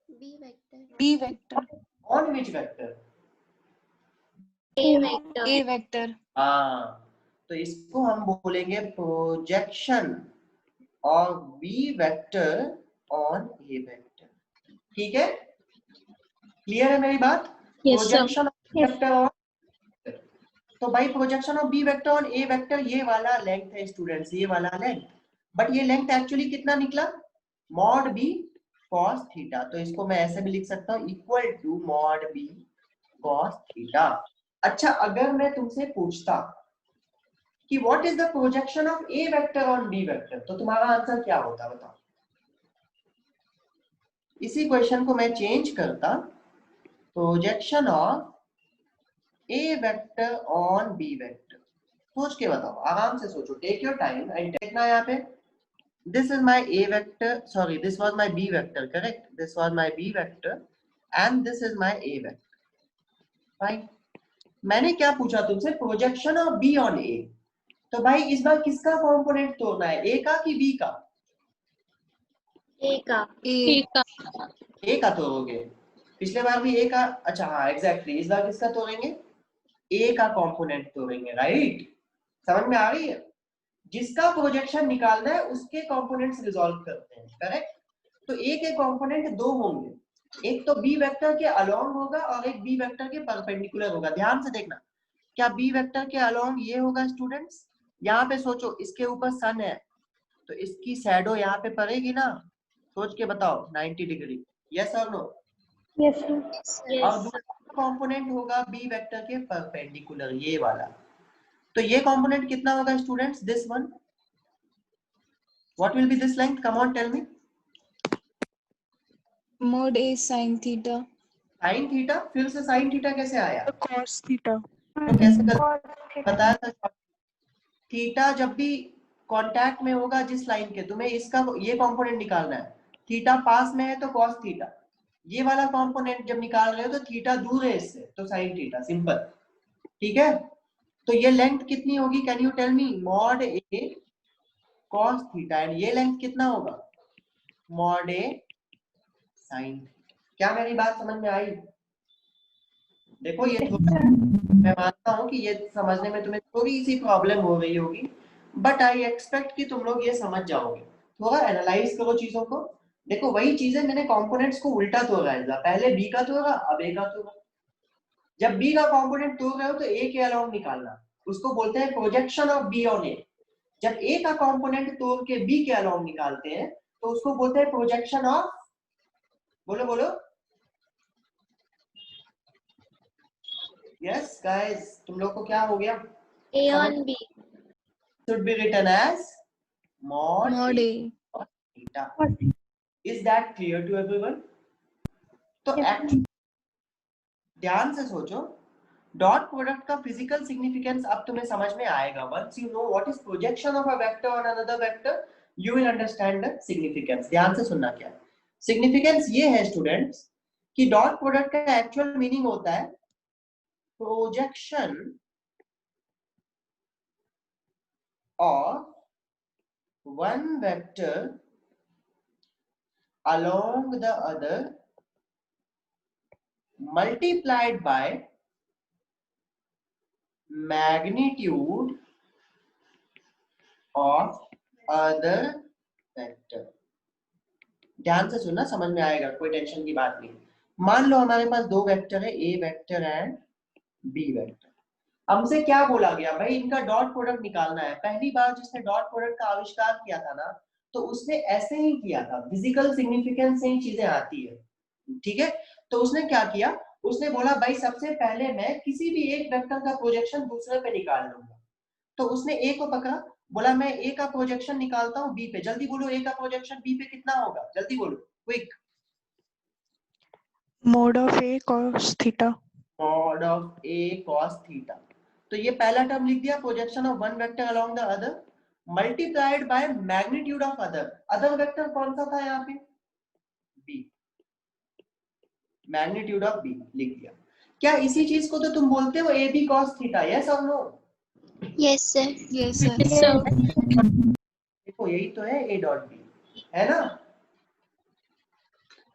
B vector. B vector. On which vector? A vector. A vector. हाँ, तो इसको हम बोलेंगे projection of B vector on A vector. ठीक है, क्लियर है मेरी बात? Yes, sir. Projection of vector on, तो भाई projection of B vector on A vector, ये वाला लेंथ है स्टूडेंट्स, ये वाला लेंथ, बट ये लेंथ एक्चुअली कितना निकला? Mod B cos theta. तो इसको मैं ऐसे भी लिख सकता हूँ, equal to mod B cos theta. अच्छा, अगर मैं तुमसे पूछता कि what is the projection of A vector on B vector, तो तुम्हारा आंसर क्या होता बताओ? इसी क्वेश्चन को मैं चेंज करता, projection of A vector on B vector. सोच के बताओ, आराम से सोचो, टेक योर टाइम एंड देखना। यहाँ पे this is my a vector, sorry this was my b vector, correct? This was my b vector and this is my a vector, fine। मैंने क्या पूछा तुमसे? Projection of b on a। तो भाई इस बार किसका कंपोनेंट तोड़ना है, a का कि b का? A का। A. a का तोड़ोगे, पिछले बार भी a का। अच्छा हाँ एग्जैक्टली, इस बार किसका तोड़ेंगे? a का कंपोनेंट तोड़ेंगे, राइट? समझ में आ रही है? जिसका प्रोजेक्शन निकालना है उसके कंपोनेंट्स रिजॉल्व करते हैं, करेक्ट? तो ए के कंपोनेंट दो होंगे, एक तो बी वेक्टर के अलोंग होगा और एक बी वेक्टर के परपेंडिकुलर होगा। ध्यान से देखना, क्या बी वेक्टर के अलोंग ये होगा स्टूडेंट्स? यहाँ पे सोचो, इसके ऊपर सन है तो इसकी शैडो यहाँ पे पड़ेगी ना, सोच के बताओ 90 डिग्री, यस और नो? Yes, sir. और दूसरा कंपोनेंट होगा बी वेक्टर के परपेंडिकुलर, ये वाला। तो ये कंपोनेंट कितना होगा students? This one. What will be this length? Come on tell me. Mod A sin theta. Sine theta? फिर से साइन थीटा कैसे आया? Cos theta. तो कैसे कर Cos theta. बताया था, थीटा जब भी कांटेक्ट में होगा जिस लाइन के, तुम्हें इसका ये कंपोनेंट निकालना है। थीटा पास में है तो कॉस थीटा, ये वाला कंपोनेंट जब निकाल रहे हो तो थीटा दूर है इससे, तो साइन थीटा, सिंपल। ठीक है, तो ये लेंथ कितनी होगी? Can you tell me? Mod A cos theta, and ये लेंथ कितना होगा? Mod A sine. क्या मेरी बात समझ में आई? देखो ये मैं मानता हूँ कि ये समझने में तुम्हें थोड़ी सी प्रॉब्लम हो रही होगी, बट आई एक्सपेक्ट कि तुम लोग ये समझ जाओगे। थोड़ा एनालाइज करो चीजों को। देखो वही चीजें मैंने कंपोनेंट्स को उल्टा तोड़ा है, पहले बी का तोड़ा अब ए का तोड़ा। जब बी का कंपोनेंट तोड़ रहे हो तो ए के अलाउंग निकालना, उसको बोलते हैं प्रोजेक्शन ऑफ बी ऑन ए। जब ए का कंपोनेंट तोड़ के बी के अलाउंग निकालते हैं तो उसको बोलते हैं प्रोजेक्शन ऑफ, बोलो बोलो, यस गाइस, तुम लोग को क्या हो गया? A on B. should be written as mod Mod A A. cos theta. Is that clear to everyone? तो Yes, actually ध्यान से सोचो, डॉट प्रोडक्ट का फिजिकल सिग्निफिकेंस अब तुम्हें समझ में आएगा। Once you know what is projection of a vector on another vector, you will understand the significance. ध्यान से सुनना, क्या सिग्निफिकेंस ये है स्टूडेंट्स कि डॉट प्रोडक्ट का एक्चुअल मीनिंग होता है projection of one vector along the other multiplied by magnitude of other vector. ध्यान से सुनना, समझ में आएगा, कोई टेंशन की बात नहीं। मान लो हमारे पास दो वेक्टर है, ए वेक्टर एंड बी वेक्टर। हमसे क्या बोला गया भाई, इनका डॉट प्रोडक्ट निकालना है। पहली बार जिसने डॉट प्रोडक्ट का आविष्कार किया था ना, तो उसने ऐसे ही किया था, फिजिकल सिग्निफिकेंस से ही चीजें आती है, ठीक है। तो उसने क्या किया, उसने बोला भाई सबसे पहले मैं किसी भी एक वेक्टर का प्रोजेक्शन दूसरे पे निकाल लूंगा। तो उसने ए को पकड़ा, बोला मैं ए का प्रोजेक्शन निकालता हूँ बी पे। जल्दी बोलो, ए का प्रोजेक्शन बी पे कितना होगा, जल्दी बोलो, quick. mod of a cos theta. Mod of A cos theta. तो ये पहला टर्म लिख दिया, projection of one vector along the other multiplied by magnitude of other. Other vector कौन सा था यहाँ पे, बी, मैग्नीट्यूड ऑफ बी लिख दिया। क्या इसी चीज को तो तुम बोलते हो A B cos theta, yes और no? Yes, sir. Yes, sir. Yes, sir. देखो यही तो है ए डॉट बी, है ना?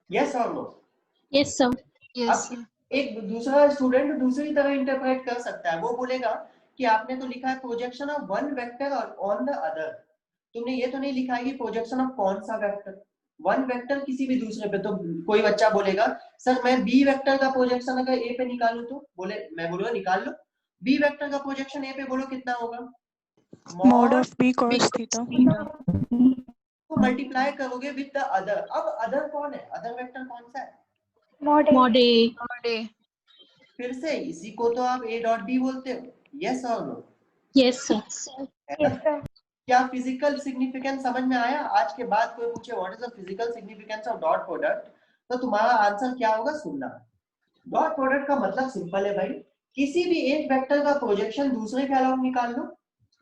यस और no? Yes, sir. Yes, sir. एक दूसरा स्टूडेंट दूसरी तरह इंटरप्रेट कर सकता है। वो बोलेगा कि आपने तो लिखा है projection of one vector on the other, तुमने ये तो नहीं लिखा है कि प्रोजेक्शन ऑफ कौन सा वेक्टर, वन वेक्टर किसी भी दूसरे पे। तो कोई बच्चा बोलेगा सर मैं बी वेक्टर का प्रोजेक्शन अगर ए पे निकालूं तो, बोले मैं बोलूंगा निकाल लो। बी वेक्टर का प्रोजेक्शन ए पे बोलो कितना होगा, Mod of b cos theta. को मल्टीप्लाई करोगे विद द अदर। अब अदर कौन है, अदर वेक्टर कौन सा है? mod Mod A. Mod a. फिर से इसी को तो आप ए डॉट बी बोलते हो, यस और नो? Yes, sir. है ना? yes sir क्या फिजिकल सिग्निफिकेंस समझ में आया? आज के बाद कोई पूछे what is the physical significance of dot product, तो तुम्हारा आंसर क्या होगा, सुनना। डॉट प्रोडक्ट का मतलब सिंपल है भाई, किसी भी एक वेक्टर का प्रोजेक्शन दूसरे के अलावा निकाल लो,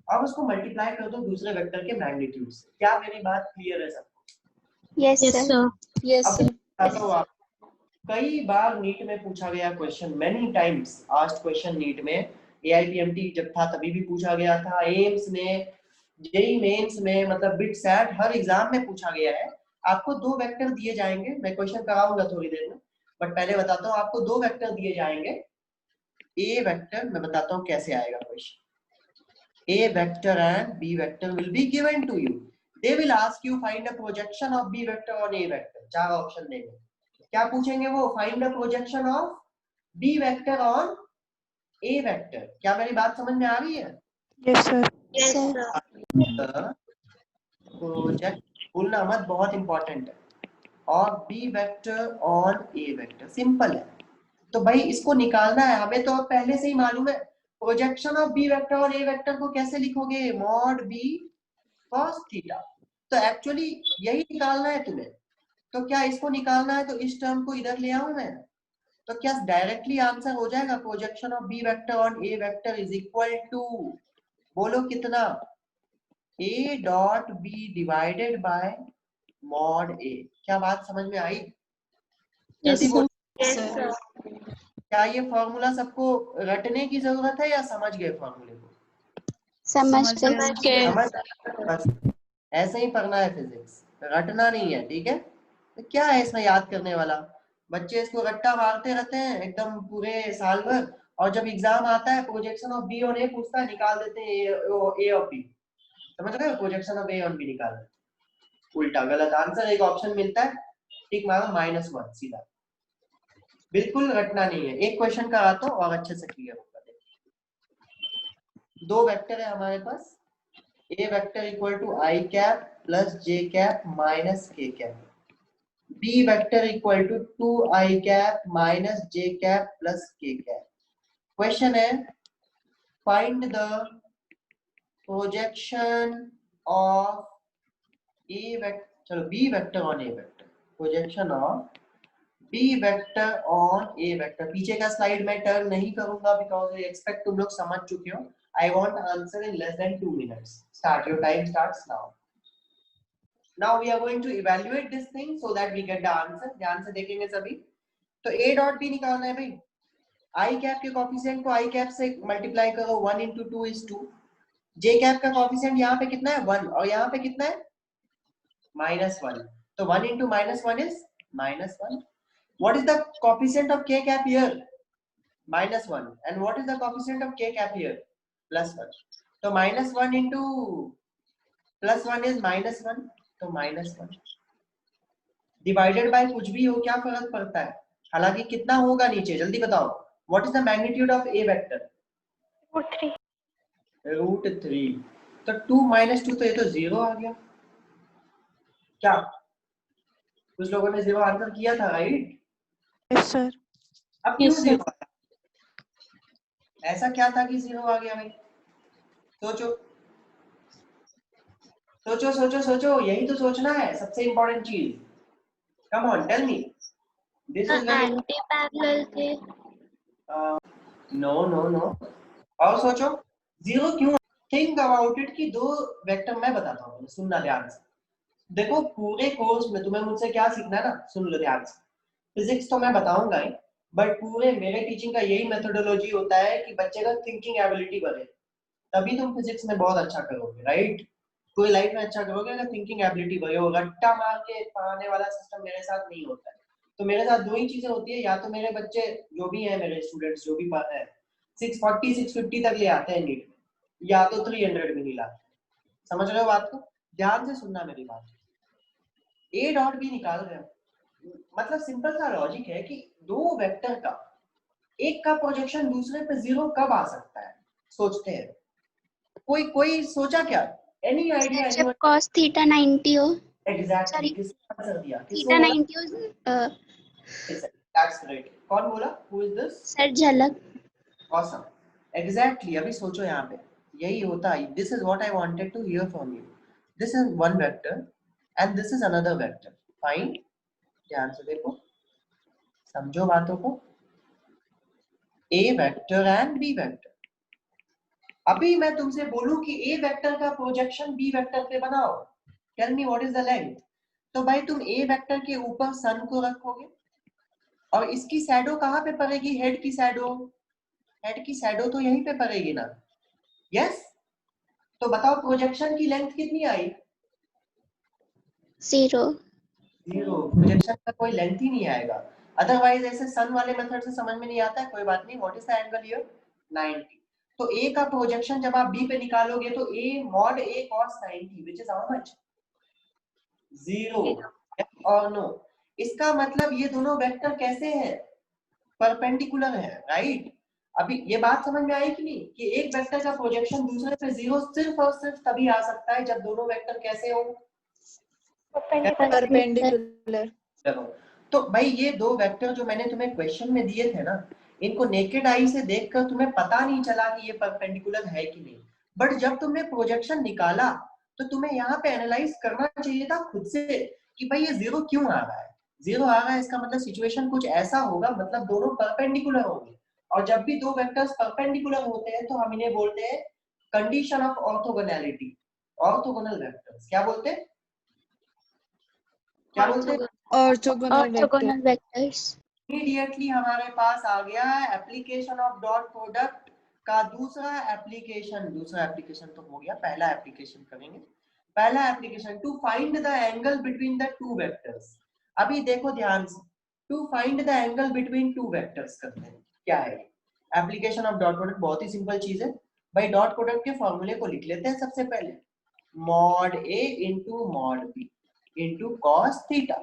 अब उसको मल्टीप्लाई कर दो दूसरे वेक्टर के मैग्नीट्यूड से। क्या मेरी बात क्लियर है सबको? Yes, Yes, sir. sir. Yes, अब sir. बताता हूँ आप, कई बार नीट में पूछा गया question, many times asked question NEET में। एआईपीएमटी जब था तभी भी पूछा गया था, एम्स में, जेई मेंस में, मतलब बिट सैट, हर एग्जाम में पूछा गया है। आपको दो वेक्टर दिए जाएंगे, मैं क्वेश्चन कराऊंगा थोड़ी देर में, बट पहले बताता हूँ आपको दो वेक्टर दिए जाएंगे। ए वेक्टर, मैं बताता हूँ कैसे आएगा question. A vector and B vector will be given to you. They will ask you find a projection of B vector on A vector. चार ऑप्शन देंगे, क्या पूछेंगे वो, find the projection of B vector on A vector। क्या मेरी बात समझ में आ रही है? Yes, sir. Yes, sir. Project बोलना मत, बहुत इंपॉर्टेंट है। और B vector on A vector, simple है। तो भाई इसको निकालना है हमें, तो अब पहले से ही मालूम है प्रोजेक्शन ऑफ बी वेक्टर और ए वेक्टर को कैसे लिखोगे, मॉड बी कॉस थीटा। तो एक्चुअली यही निकालना है तुम्हें। तो क्या इसको निकालना है, तो इस टर्म को इधर ले आऊं मैं, तो क्या डायरेक्टली आंसर हो जाएगा, projection of B vector on A vector is equal to, बोलो कितना, A dot B divided by mod A. क्या बात समझ में आई? Yes, जल्दी sir. बोलो। Yes, sir. क्या ये फॉर्मूला सबको रटने की जरूरत है या समझ गए फॉर्मूले को? समझ समझ गए। गए। समझ, बस ऐसे ही पढ़ना है फिजिक्स, रटना नहीं है, ठीक है? तो क्या है इसमें याद करने वाला, बच्चे इसको रट्टा मारते रहते हैं एकदम पूरे साल भर, और जब एग्जाम आता है प्रोजेक्शन ऑफ बी ऑन ए पूछता है, निकाल देते हैं ए ऑफ बी। समझ रहे हो, projection of A on B निकाल देते, उल्टा गलत आंसर। एक ऑप्शन मिलता है, टिक मारो -1 सीधा। बिल्कुल रटना नहीं है। एक क्वेश्चन का आता हूँ और अच्छे से क्लियर होगा। दो वेक्टर है हमारे पास, A vector equal to I cap plus J cap minus K cap, B vector equal to 2 I cap minus J cap plus K cap. Question है find the projection of A vector, चलो B vector on A vector, projection of B vector on A vector. पीछे का slide मैं turn नहीं करूंगा because I expect तुम लोग समझ चुके हो। I want answer in less than 2 minutes. Start, your time starts now. Now we are going to evaluate this thing so that we get the answer. ध्यान से देखेंगे सभी। तो A डॉट B निकालना है भाई। I कैप के coefficient को I कैप से मल्टीप्लाई करो, 1 into 2 is 2। J कैप का कोफिशिएंट यहाँ पे कितना है, 1, और यहाँ पे कितना है, -1। तो 1 into -1 is -1। What is the coefficient of K cap here? -1. And what is the coefficient of K cap here? +1। तो -1 into +1 इज -1, तो -1 डिवाइडेड बाय कुछ भी हो, क्या फर्क पड़ता है? हालांकि कितना होगा नीचे, जल्दी बताओ। What is the magnitude of A vector? √3. √3। तो 2 - 2, तो ये तो 0 आ गया। क्या कुछ लोगों ने 0 आंसर किया था, राइट? Yes, sir. अब क्यों Yes, 0 sir. आया? ऐसा क्या था कि 0 आ गया भाई? सोचो सोचो सोचो सोचो, यही तो सोचना है, सबसे इंपॉर्टेंट चीज। Come on, tell me. This is very anti parallel थे। No no no. और सोचो 0 क्यों? थिंक अबाउट इट कि दो वेक्टर, मैं बताता हूँ, सुनना ध्यान से। देखो पूरे कोर्स में तुम्हें मुझसे क्या सीखना है ना, सुन लो ध्यान से। फिजिक्स तो मैं बताऊंगा ही, बट पूरे मेरे टीचिंग का यही मेथोडोलॉजी होता है कि बच्चे का थिंकिंग एबिलिटी बढ़े, तभी तुम फिजिक्स में बहुत अच्छा करोगे, राइट? कोई लाइफ में अच्छा करोगे अगर थिंकिंग एबिलिटी बढ़े हो। रट्टा मार के पढ़ाने वाला सिस्टम मेरे साथ नहीं होता है। तो मेरे साथ दो ही चीजें होती है, या तो मेरे बच्चे जो भी हैं, मेरे स्टूडेंट्स जो भी पढ़ रहे हैं, 640 650 तक ले आते हैं नीट में, या तो 300 भी नहीं लाते। समझ रहे हो बात को? ध्यान से सुनना मेरी बात। ए डॉट भी निकाल रहे हो, मतलब सिंपल सा लॉजिक है कि दो वेक्टर का एक का प्रोजेक्शन दूसरे पे 0 कब आ सकता है, सोचते हैं। कोई कोई सोचा क्या? Any idea? जब cos थीटा 90 हो। Exactly, Sorry. किसने आंसर दिया? किसने थीटा बोला? 90 हो। That's great. कौन बोला? Who is this? Sir Jhalak. Awesome, exactly. अभी सोचो यहाँ पे यही होता है। This is what I wanted to hear from you. This is one vector and this is another vector. Fine, ध्यान से देखो, समझो बातों को। A vector and B vector. अभी मैं तुमसे बोलूं कि ए वेक्टर का प्रोजेक्शन बी वेक्टर पे बनाओ, tell me what is the length. तो भाई तुम ए वेक्टर के ऊपर सन को रखोगे और इसकी शैडो कहाँ पे पड़ेगी? हेड की शैडो। हेड की शैडो तो यहीं पे पड़ेगी ना? यस। तो बताओ प्रोजेक्शन की लेंथ कितनी आई? 0। 0। प्रोजेक्शन का कोई लेंथ ही नहीं आएगा। अदरवाइज ऐसे सन वाले मेथड से समझ में नहीं आता है, कोई बात नहीं। What is the angle here? 90। तो ए का प्रोजेक्शन जब आप बी पे निकालोगे तो A mod A cos 90 which is how much? 0। और नो, इसका मतलब ये दोनों वेक्टर कैसे हैं? परपेंडिकुलर है, राइट? अभी ये बात समझ में आई कि नहीं कि एक वेक्टर का प्रोजेक्शन दूसरे पे 0 सिर्फ और सिर्फ तभी आ सकता है जब दोनों वेक्टर कैसे हो? Perpendicular. तो भाई ये दो वेक्टर जो मैंने तुम्हें क्वेश्चन में दिए थे ना, इनको नेकेड आई से देखकर तुम्हें पता नहीं चला कि ये परपेंडिकुलर है कि नहीं, बट जब तुमने प्रोजेक्शन निकाला तो तुम्हें यहाँ पे एनालाइज करना चाहिए था खुद से कि भाई ये 0 क्यों आ रहा है। 0 आ रहा है इसका मतलब सिचुएशन कुछ ऐसा होगा, मतलब दोनों परपेंडिकुलर होंगे। और जब भी दो वेक्टर्स परपेंडिकुलर होते हैं तो हम इन्हें बोलते हैं condition of orthogonality. Orthogonal vectors क्या बोलते हैं? क्या बोलते हैं? Orthogonal vectors. इमीडिएटली हमारे पास आ गया एप्लीकेशन ऑफ डॉट प्रोडक्ट का दूसरा एप्लीकेशन। दूसरा एप्लीकेशन तो हो गया, पहला एप्लीकेशन करेंगे। पहला application to find the angle between the two vectors. अभी देखो ध्यान से, to find the angle between two vectors करते हैं। क्या है एप्लीकेशन ऑफ डॉट प्रोडक्ट? बहुत ही सिंपल चीज है भाई। डॉट प्रोडक्ट के फॉर्मूले को लिख लेते हैं सबसे पहले, मॉड ए into mod B into cos theta.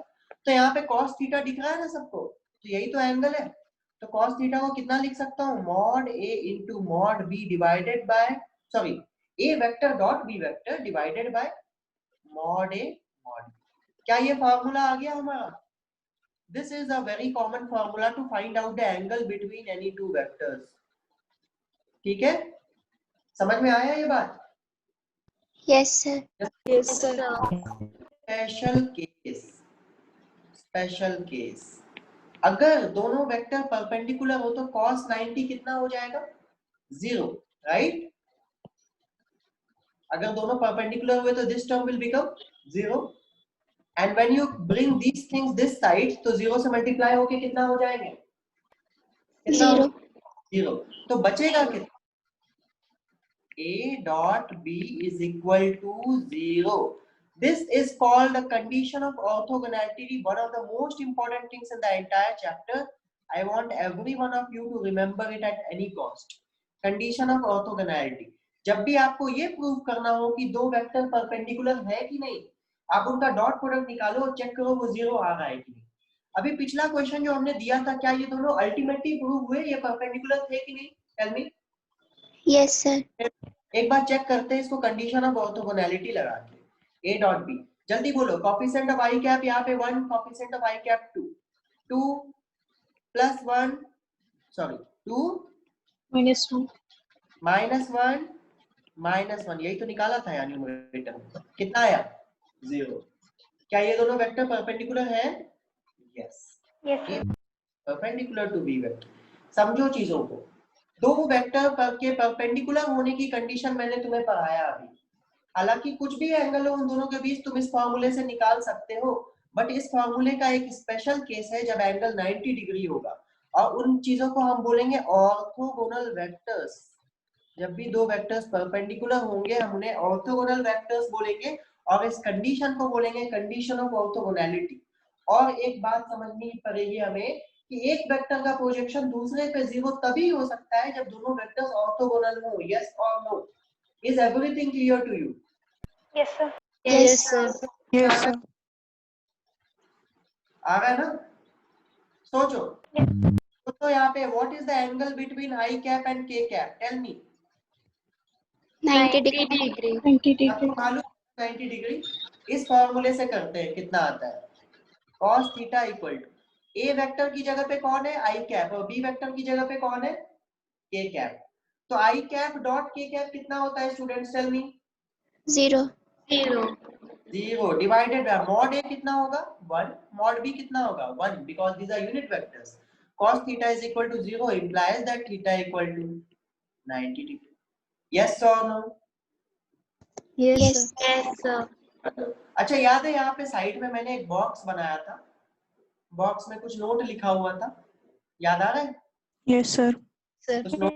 तो यहाँ पे कॉस थीटा दिख रहा है ना सबको, तो यही तो एंगल है। तो cos थीटा को कितना लिख सकता हूँ? Mod a into mod b divided by, sorry, a vector dot b vector divided by mod a mod b। क्या ये फॉर्मूला आ गया हमारा? This is a very common formula to find out the angle between any two vectors. ठीक है, समझ में आया ये बात? Yes sir. Yes, sir. Special case, special case, अगर दोनों वेक्टर परपेंडिकुलर हो तो cos 90 कितना हो जाएगा? 0, राइट? अगर दोनों परपेंडिकुलर हुए तो this term will become 0, and when you bring these things this side तो 0 से मल्टीप्लाई होके कितना हो जाएंगे? कितना? 0। 0। तो बचेगा कितना? a dot b is equal to 0. This is called the condition of orthogonality, one of the most important things in the entire chapter. I want every one of you to remember it at any cost. Condition of orthogonality. जब भी आपको ये prove करना हो कि दो vector perpendicular है कि नहीं, आप उनका डॉट प्रोडक्ट निकालो और चेक करो वो जीरो आ रहा है कि नहीं। अभी पिछला क्वेश्चन जो हमने दिया था, क्या ये दोनों अल्टीमेटली प्रूव हुए, ये परपेंडिकुलर थे कि नहीं? Tell me. Yes, sir. एक बार चेक करते हैं इसको कंडीशन ऑफ ऑर्थोगोनैलिटी लगा के। A डॉट बी, जल्दी बोलो। कोफिशिएंट ऑफ आई कैप यहाँ पे 1, coefficient of I cap 2, 2 plus 1, sorry 2 -1 -1 -1, यही तो निकाला था यार न्यूमरेटर में। कितना आया? 0। क्या ये दोनों वेक्टर परपेंडिकुलर है? Yes, Yes, sir. Perpendicular to B vector. समझो चीजों को, दो वेक्टर के परपेंडिकुलर होने की कंडीशन मैंने तुम्हें पढ़ाया अभी। हालांकि कुछ भी एंगल हो उन दोनों के बीच तुम इस फॉर्मूले से निकाल सकते हो, बट इस फॉर्मूले का एक स्पेशल केस है जब एंगल 90 डिग्री होगा, और उन चीजों को हम बोलेंगे ऑर्थोगोनल वेक्टर्स। जब भी दो वेक्टर्स परपेंडिकुलर होंगे हम उन्हें ऑर्थोगोनल वेक्टर्स बोलेंगे, और इस कंडीशन को बोलेंगे कंडीशन ऑफ ऑर्थोगोनैलिटी। और एक बात समझनी पड़ेगी हमें कि एक वेक्टर का प्रोजेक्शन दूसरे पे जीरो तभी हो सकता है जब दोनों वेक्टर्स ऑर्थोगोनल हो। यस और no? Is everything clear to you? Yes, sir. Yes, sir. Yes, sir. आ रहा है ना? सोचो तो यहाँ पे what is the angle between I cap and K cap? Tell me. 90 degree. 90 आपको degree मालूम 90 डिग्री? इस फॉर्मूले से करते हैं, कितना आता है? cos theta equal to A vector की जगह पे कौन है? आई कैप, और बी वेक्टर की जगह पे कौन है? K cap. तो I cap dot K cap कितना होता है students? Tell me. 0. 0 divided by mod A कितना होगा? 1। मॉड बी कितना होगा? 1, because these are unit vectors. cos theta is equal to 0 implies that theta equal to 90 degree. Yes और no? Yes. अच्छा, याद है यहाँ पे साइड में मैंने एक बॉक्स बनाया था, बॉक्स में कुछ नोट लिखा हुआ था, याद आ रहा है? Yes, sir. Sir. उस नोट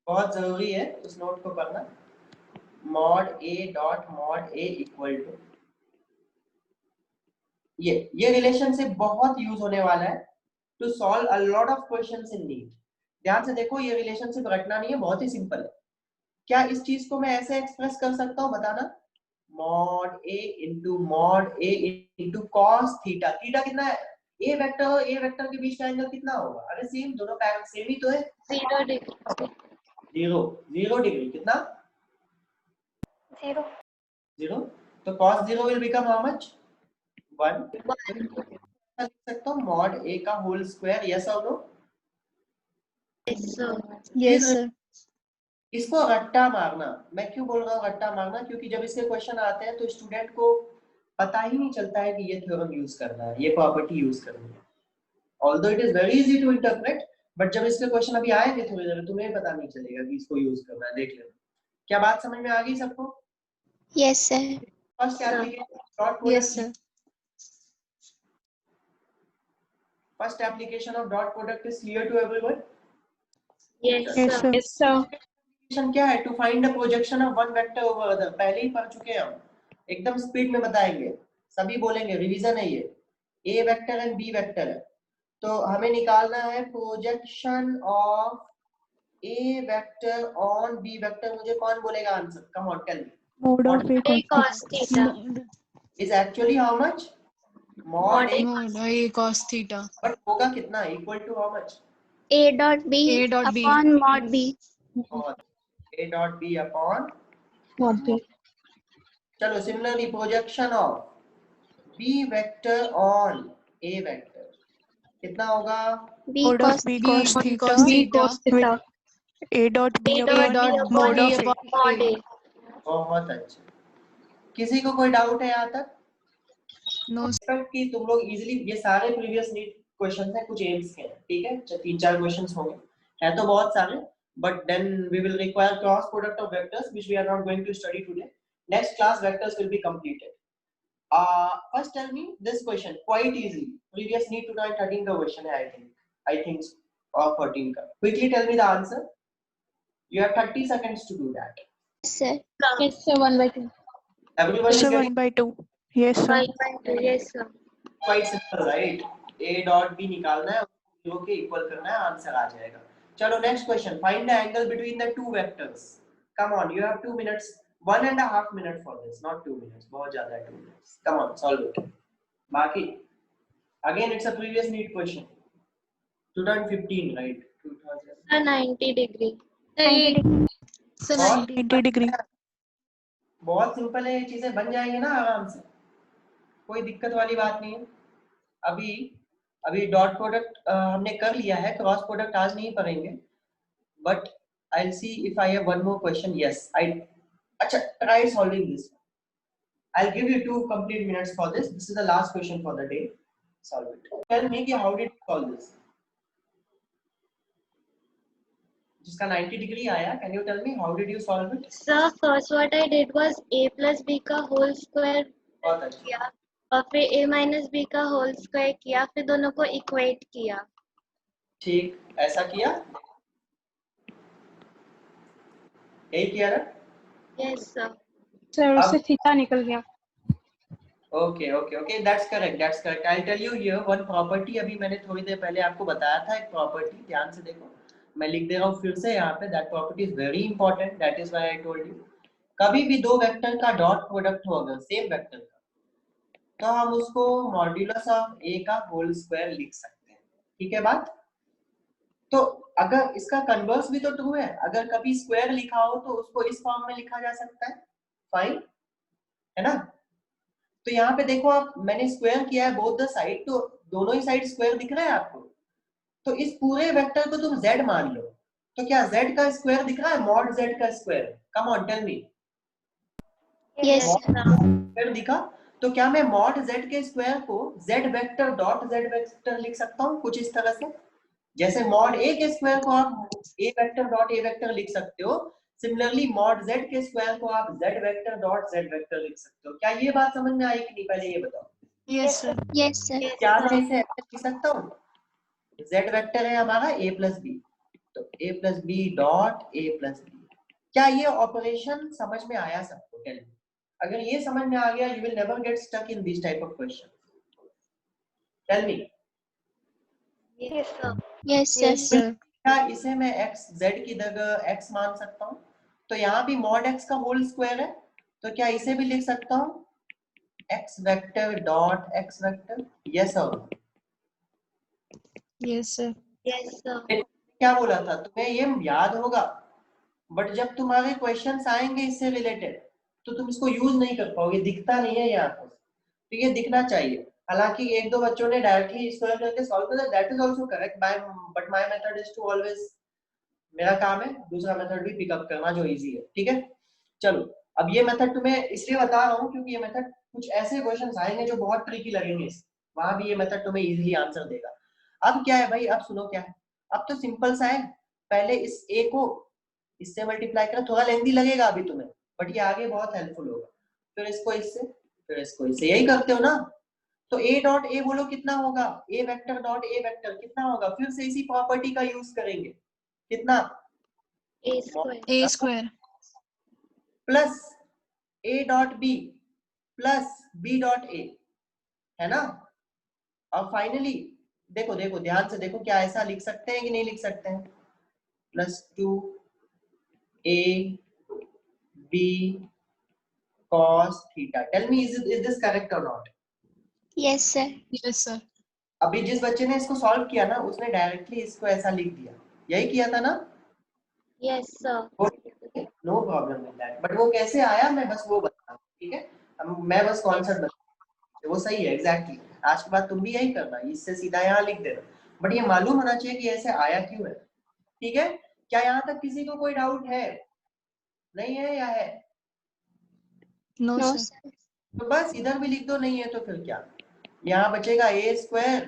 बहुत जरूरी है उस नोट को पढ़ना। Mod A dot mod A equal to, ये रिलेशनशिप बहुत यूज होने वाला है to solve a lot of questions in NEET. ध्यान से देखो, ये रिलेशनशिप रटना नहीं है, बहुत ही सिंपल है। क्या इस चीज को मैं ऐसे एक्सप्रेस कर सकता हूँ? बताना। मॉड ए इंटू कॉस थीटा। थीटा कितना है? ए वेक्टर और ए वेक्टर के बीच का एंगल कितना होगा? अरे सेम, दोनों पैरेलल सेम ही तो है। 0 degree. 0 डिग्री कितना? 0. 0। तो cos 0 will become how much? 1। लिख सकता हूँ मॉड ए का होल स्क्वायर। यस और no? Yes, sir. Yes, sir. इसको रट्टा मारना। मैं क्यों बोल रहा हूँ रट्टा मारना? क्योंकि जब इसके क्वेश्चन आते हैं तो स्टूडेंट को पता ही नहीं चलता है कि ये थ्योरम यूज करना है, ये प्रॉपर्टी यूज करनी है। Although it is very easy to interpret, but जब इसके क्वेश्चन अभी आएंगे थोड़ी देर में तुम्हें पता नहीं चलेगा कि इसको यूज करना है। देख लेना। क्या बात समझ में आ गई सबको? Yes, sir. First application dot Yes, product, sir. First application of dot product is clear to everyone? Yes, Yes, sir. yes sir application क्या है? To find the projection of one vector over other. पहले ही पढ़ चुके हैं हम, एकदम speed में बताएंगे, सभी बोलेंगे, रिवीजन है ये। A vector and B vector है, तो हमें निकालना है projection of A vector on B vector. मुझे कौन बोलेगा answer? Come on tell me. Mode of A A cos theta. Is actually how much? Mod A, Mod A cos theta. But होगा कितना? Equal to how much? A dot B A dot B. upon mod B. और A dot B upon. not be चलो similarly projection of B vector on A vector कितना होगा? B Mode cos of B B cos cos theta. b theta. cos theta A dot B A upon dot B mod upon of A. mod A. बहुत अच्छा। किसी को कोई doubt है यहाँ तक? No. कि तुम लोग इजीली, ये सारे प्रीवियस नीट क्वेश्चंस हैं, कुछ एम्स के हैं, ठीक है? 3-4 क्वेश्चंस होंगे, है तो बहुत सारे, but then we will require cross product of vectors which we are not going to study today. Next class vectors will be completed. First tell me this question quite easy, previous NEET 2013 का question है I think or 14 का. Quickly tell me the answer. You have 30 seconds to do that. Yes, sir. yes sir 1/2 Everyone is So getting 1/2. Yes, sir. 1/2. Yes, sir. quite simple, right? A dot B निकालना है, zero के equal करना है, answer आ जाएगा। चलो next question, find the angle between the two vectors. Come on, you have 2 minutes, 1.5 minutes for this, not 2 minutes. बहुत ज़्यादा है 2 minutes. Come on, solve it. बाकी, again it's a previous NEET question. 2015, right? 2000. 90 degree. 90 degree. Sir, बहुत 90 degree. बहुत simple है, ये चीजें बन जाएंगी ना आराम से, कोई दिक्कत वाली बात नहीं है। अभी डॉट प्रोडक्ट हमने कर लिया है, क्रॉस प्रोडक्ट आज नहीं करेंगे, but I'll see if I have one more question. Yes, अच्छा, try solving this. I'll give you 2 complete minutes for this. This is the last question for the day. Solve it. Tell me कि how did you solve this? जिसका 90 degree आया, can you tell me how did you solve it? Sir, first what I did was a plus b का whole square बहुत अच्छा. किया और फिर a minus b का whole square किया, फिर दोनों को equate किया. ठीक, ऐसा किया, यही किया ना? Yes sir. सर उससे थीटा निकल गया. Okay, that's correct. I'll tell you here one property. अभी मैंने थोड़ी देर पहले आपको बताया था एक property, ध्यान से देखो, मैं लिख दे रहा हूँ फिर से यहाँ पे. That property is very important. That is why I told you. कभी भी दो वेक्टर का डॉट प्रोडक्ट हो अगर सेम वेक्टर का, तो हम उसको मॉड्यूलस ऑफ ए का होल स्क्वायर लिख सकते हैं. ठीक है बात? तो अगर इसका कन्वर्स भी तो ट्रू है, अगर कभी स्क्वायर लिखा हो तो उसको इस फॉर्म में लिखा जा सकता है. फाइन है ना? तो यहाँ पे देखो आप, मैंने स्क्वायर किया है बोथ द साइड, तो दोनों ही साइड स्क्वायर दिख रहा है आपको. तो इस पूरे वेक्टर को तुम z मान लो, तो क्या z का स्क्वायर दिख रहा है? मॉड z का square. Come on tell me. Yes sir. Square दिखा, तो क्या मैं मॉड z के स्क्वायर को z vector dot z vector लिख सकता हूँ कुछ इस तरह से? जैसे मॉड a के स्क्वायर को आप a vector dot a vector लिख सकते हो, सिमिलरली मॉड z के स्क्वायर को आप z vector dot z vector लिख सकते हो. क्या ये बात समझ में आई कि नहीं, पहले ये बताओ. yes sir. Yes sir. क्या मैं इसे ऐसे लिख सकता हूँ? z वेक्टर है हमारा a प्लस बी, तो a plus B dot a plus B. क्या ये ऑपरेशन समझ में आया सबको? Tell me. अगर ये समझ में आ गया, you will never get stuck in this type of question. Tell me. Yes, sir. Yes sir. Yes sir. क्या इसे मैं x z की जगह x मान सकता हूँ? तो यहाँ भी मॉड x का होल स्क्वायर है, तो क्या इसे भी लिख सकता हूँ x vector dot x vector? Yes और no? Yes sir. Yes sir. क्या बोला था तुम्हें, ये याद होगा, बट जब तुम्हारे क्वेश्चंस आएंगे इससे रिलेटेड तो तुम इसको यूज नहीं कर पाओगे, दिखता नहीं है यहाँ पर, तो ये दिखना चाहिए. हालांकि एक दो बच्चों ने डायरेक्टली स्क्वायर करके सॉल्व किया, that is also correct, but my method is to always, मेरा काम है दूसरा मेथड भी पिकअप करना जो इजी है. ठीक है, चलो. अब ये मेथड तुम्हें इसलिए बता रहा हूँ क्योंकि ये मेथड कुछ ऐसे क्वेश्चंस आएंगे जो बहुत ट्रिकी लगेंगे, वहां भी ये मेथड तुम्हें इजीली आंसर देगा. अब क्या है भाई, अब सुनो क्या है. अब तो सिंपल सा है, पहले इस a को इससे मल्टीप्लाई करो, थोड़ा लेंथी लगेगा अभी तुम्हें, बट ये आगे बहुत हेल्पफुल होगा. फिर इसको इससे, फिर इसको इससे, यही करते हो ना. तो a डॉट a बोलो कितना होगा, a vector dot a vector कितना होगा? फिर से इसी प्रॉपर्टी का यूज करेंगे. कितना? A square. A square. Plus a dot b plus b dot a, है ना? और फाइनली देखो देखो ध्यान से देखो, क्या ऐसा लिख सकते हैं कि नहीं लिख सकते हैं? Plus 2a b cos theta. Tell me, is this correct or not? Yes sir. Yes sir. अभी जिस बच्चे ने इसको सॉल्व किया ना, उसने डायरेक्टली इसको ऐसा लिख दिया, यही किया था ना? Yes sir. No problem with that, but वो कैसे आया मैं बस वो बता रहा हूँ. ठीक है, मैं बस कॉन्सेप्ट बता, वो सही है एग्जैक्टली. आज के बाद तुम भी यही करना, इससे सीधा यहाँ लिख देना, बट ये मालूम होना चाहिए कि ऐसे आया क्यों है. ठीक है, क्या यहाँ तक किसी को कोई डाउट है? नहीं है या है? No No sir. sir. तो बस इधर भी लिख दो, नहीं है तो फिर क्या, यहाँ बचेगा a square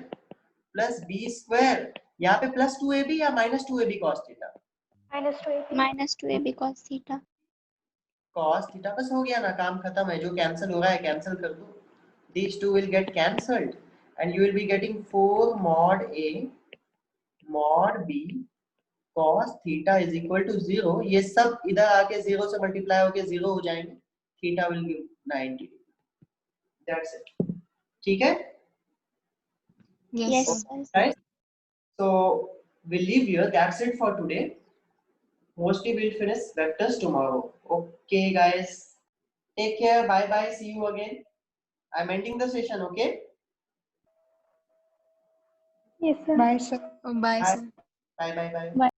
plus b square, यहाँ पे प्लस 2ab या minus 2ab cos theta. Minus 2ab. Minus 2ab cos theta. cos theta, बस हो गया ना, काम खत्म है. जो कैंसिल हो रहा है कैंसिल कर दो, these two will get cancelled and you will be getting 4 mod a mod b cos theta is equal to 0. ये सब इधर आके 0 से मल्टीप्लाई होके 0 हो जाएंगे, theta will give 90. That's it. ठीक है? Yes, Yes sir. sir. Guys, so we'll leave here. That's it for today. Mostly we'll finish vectors tomorrow. Okay, guys. Take care. Bye bye. See you again. I'm ending the session. Okay. Yes, sir. Bye, sir. Bye, Bye sir. bye bye. Bye.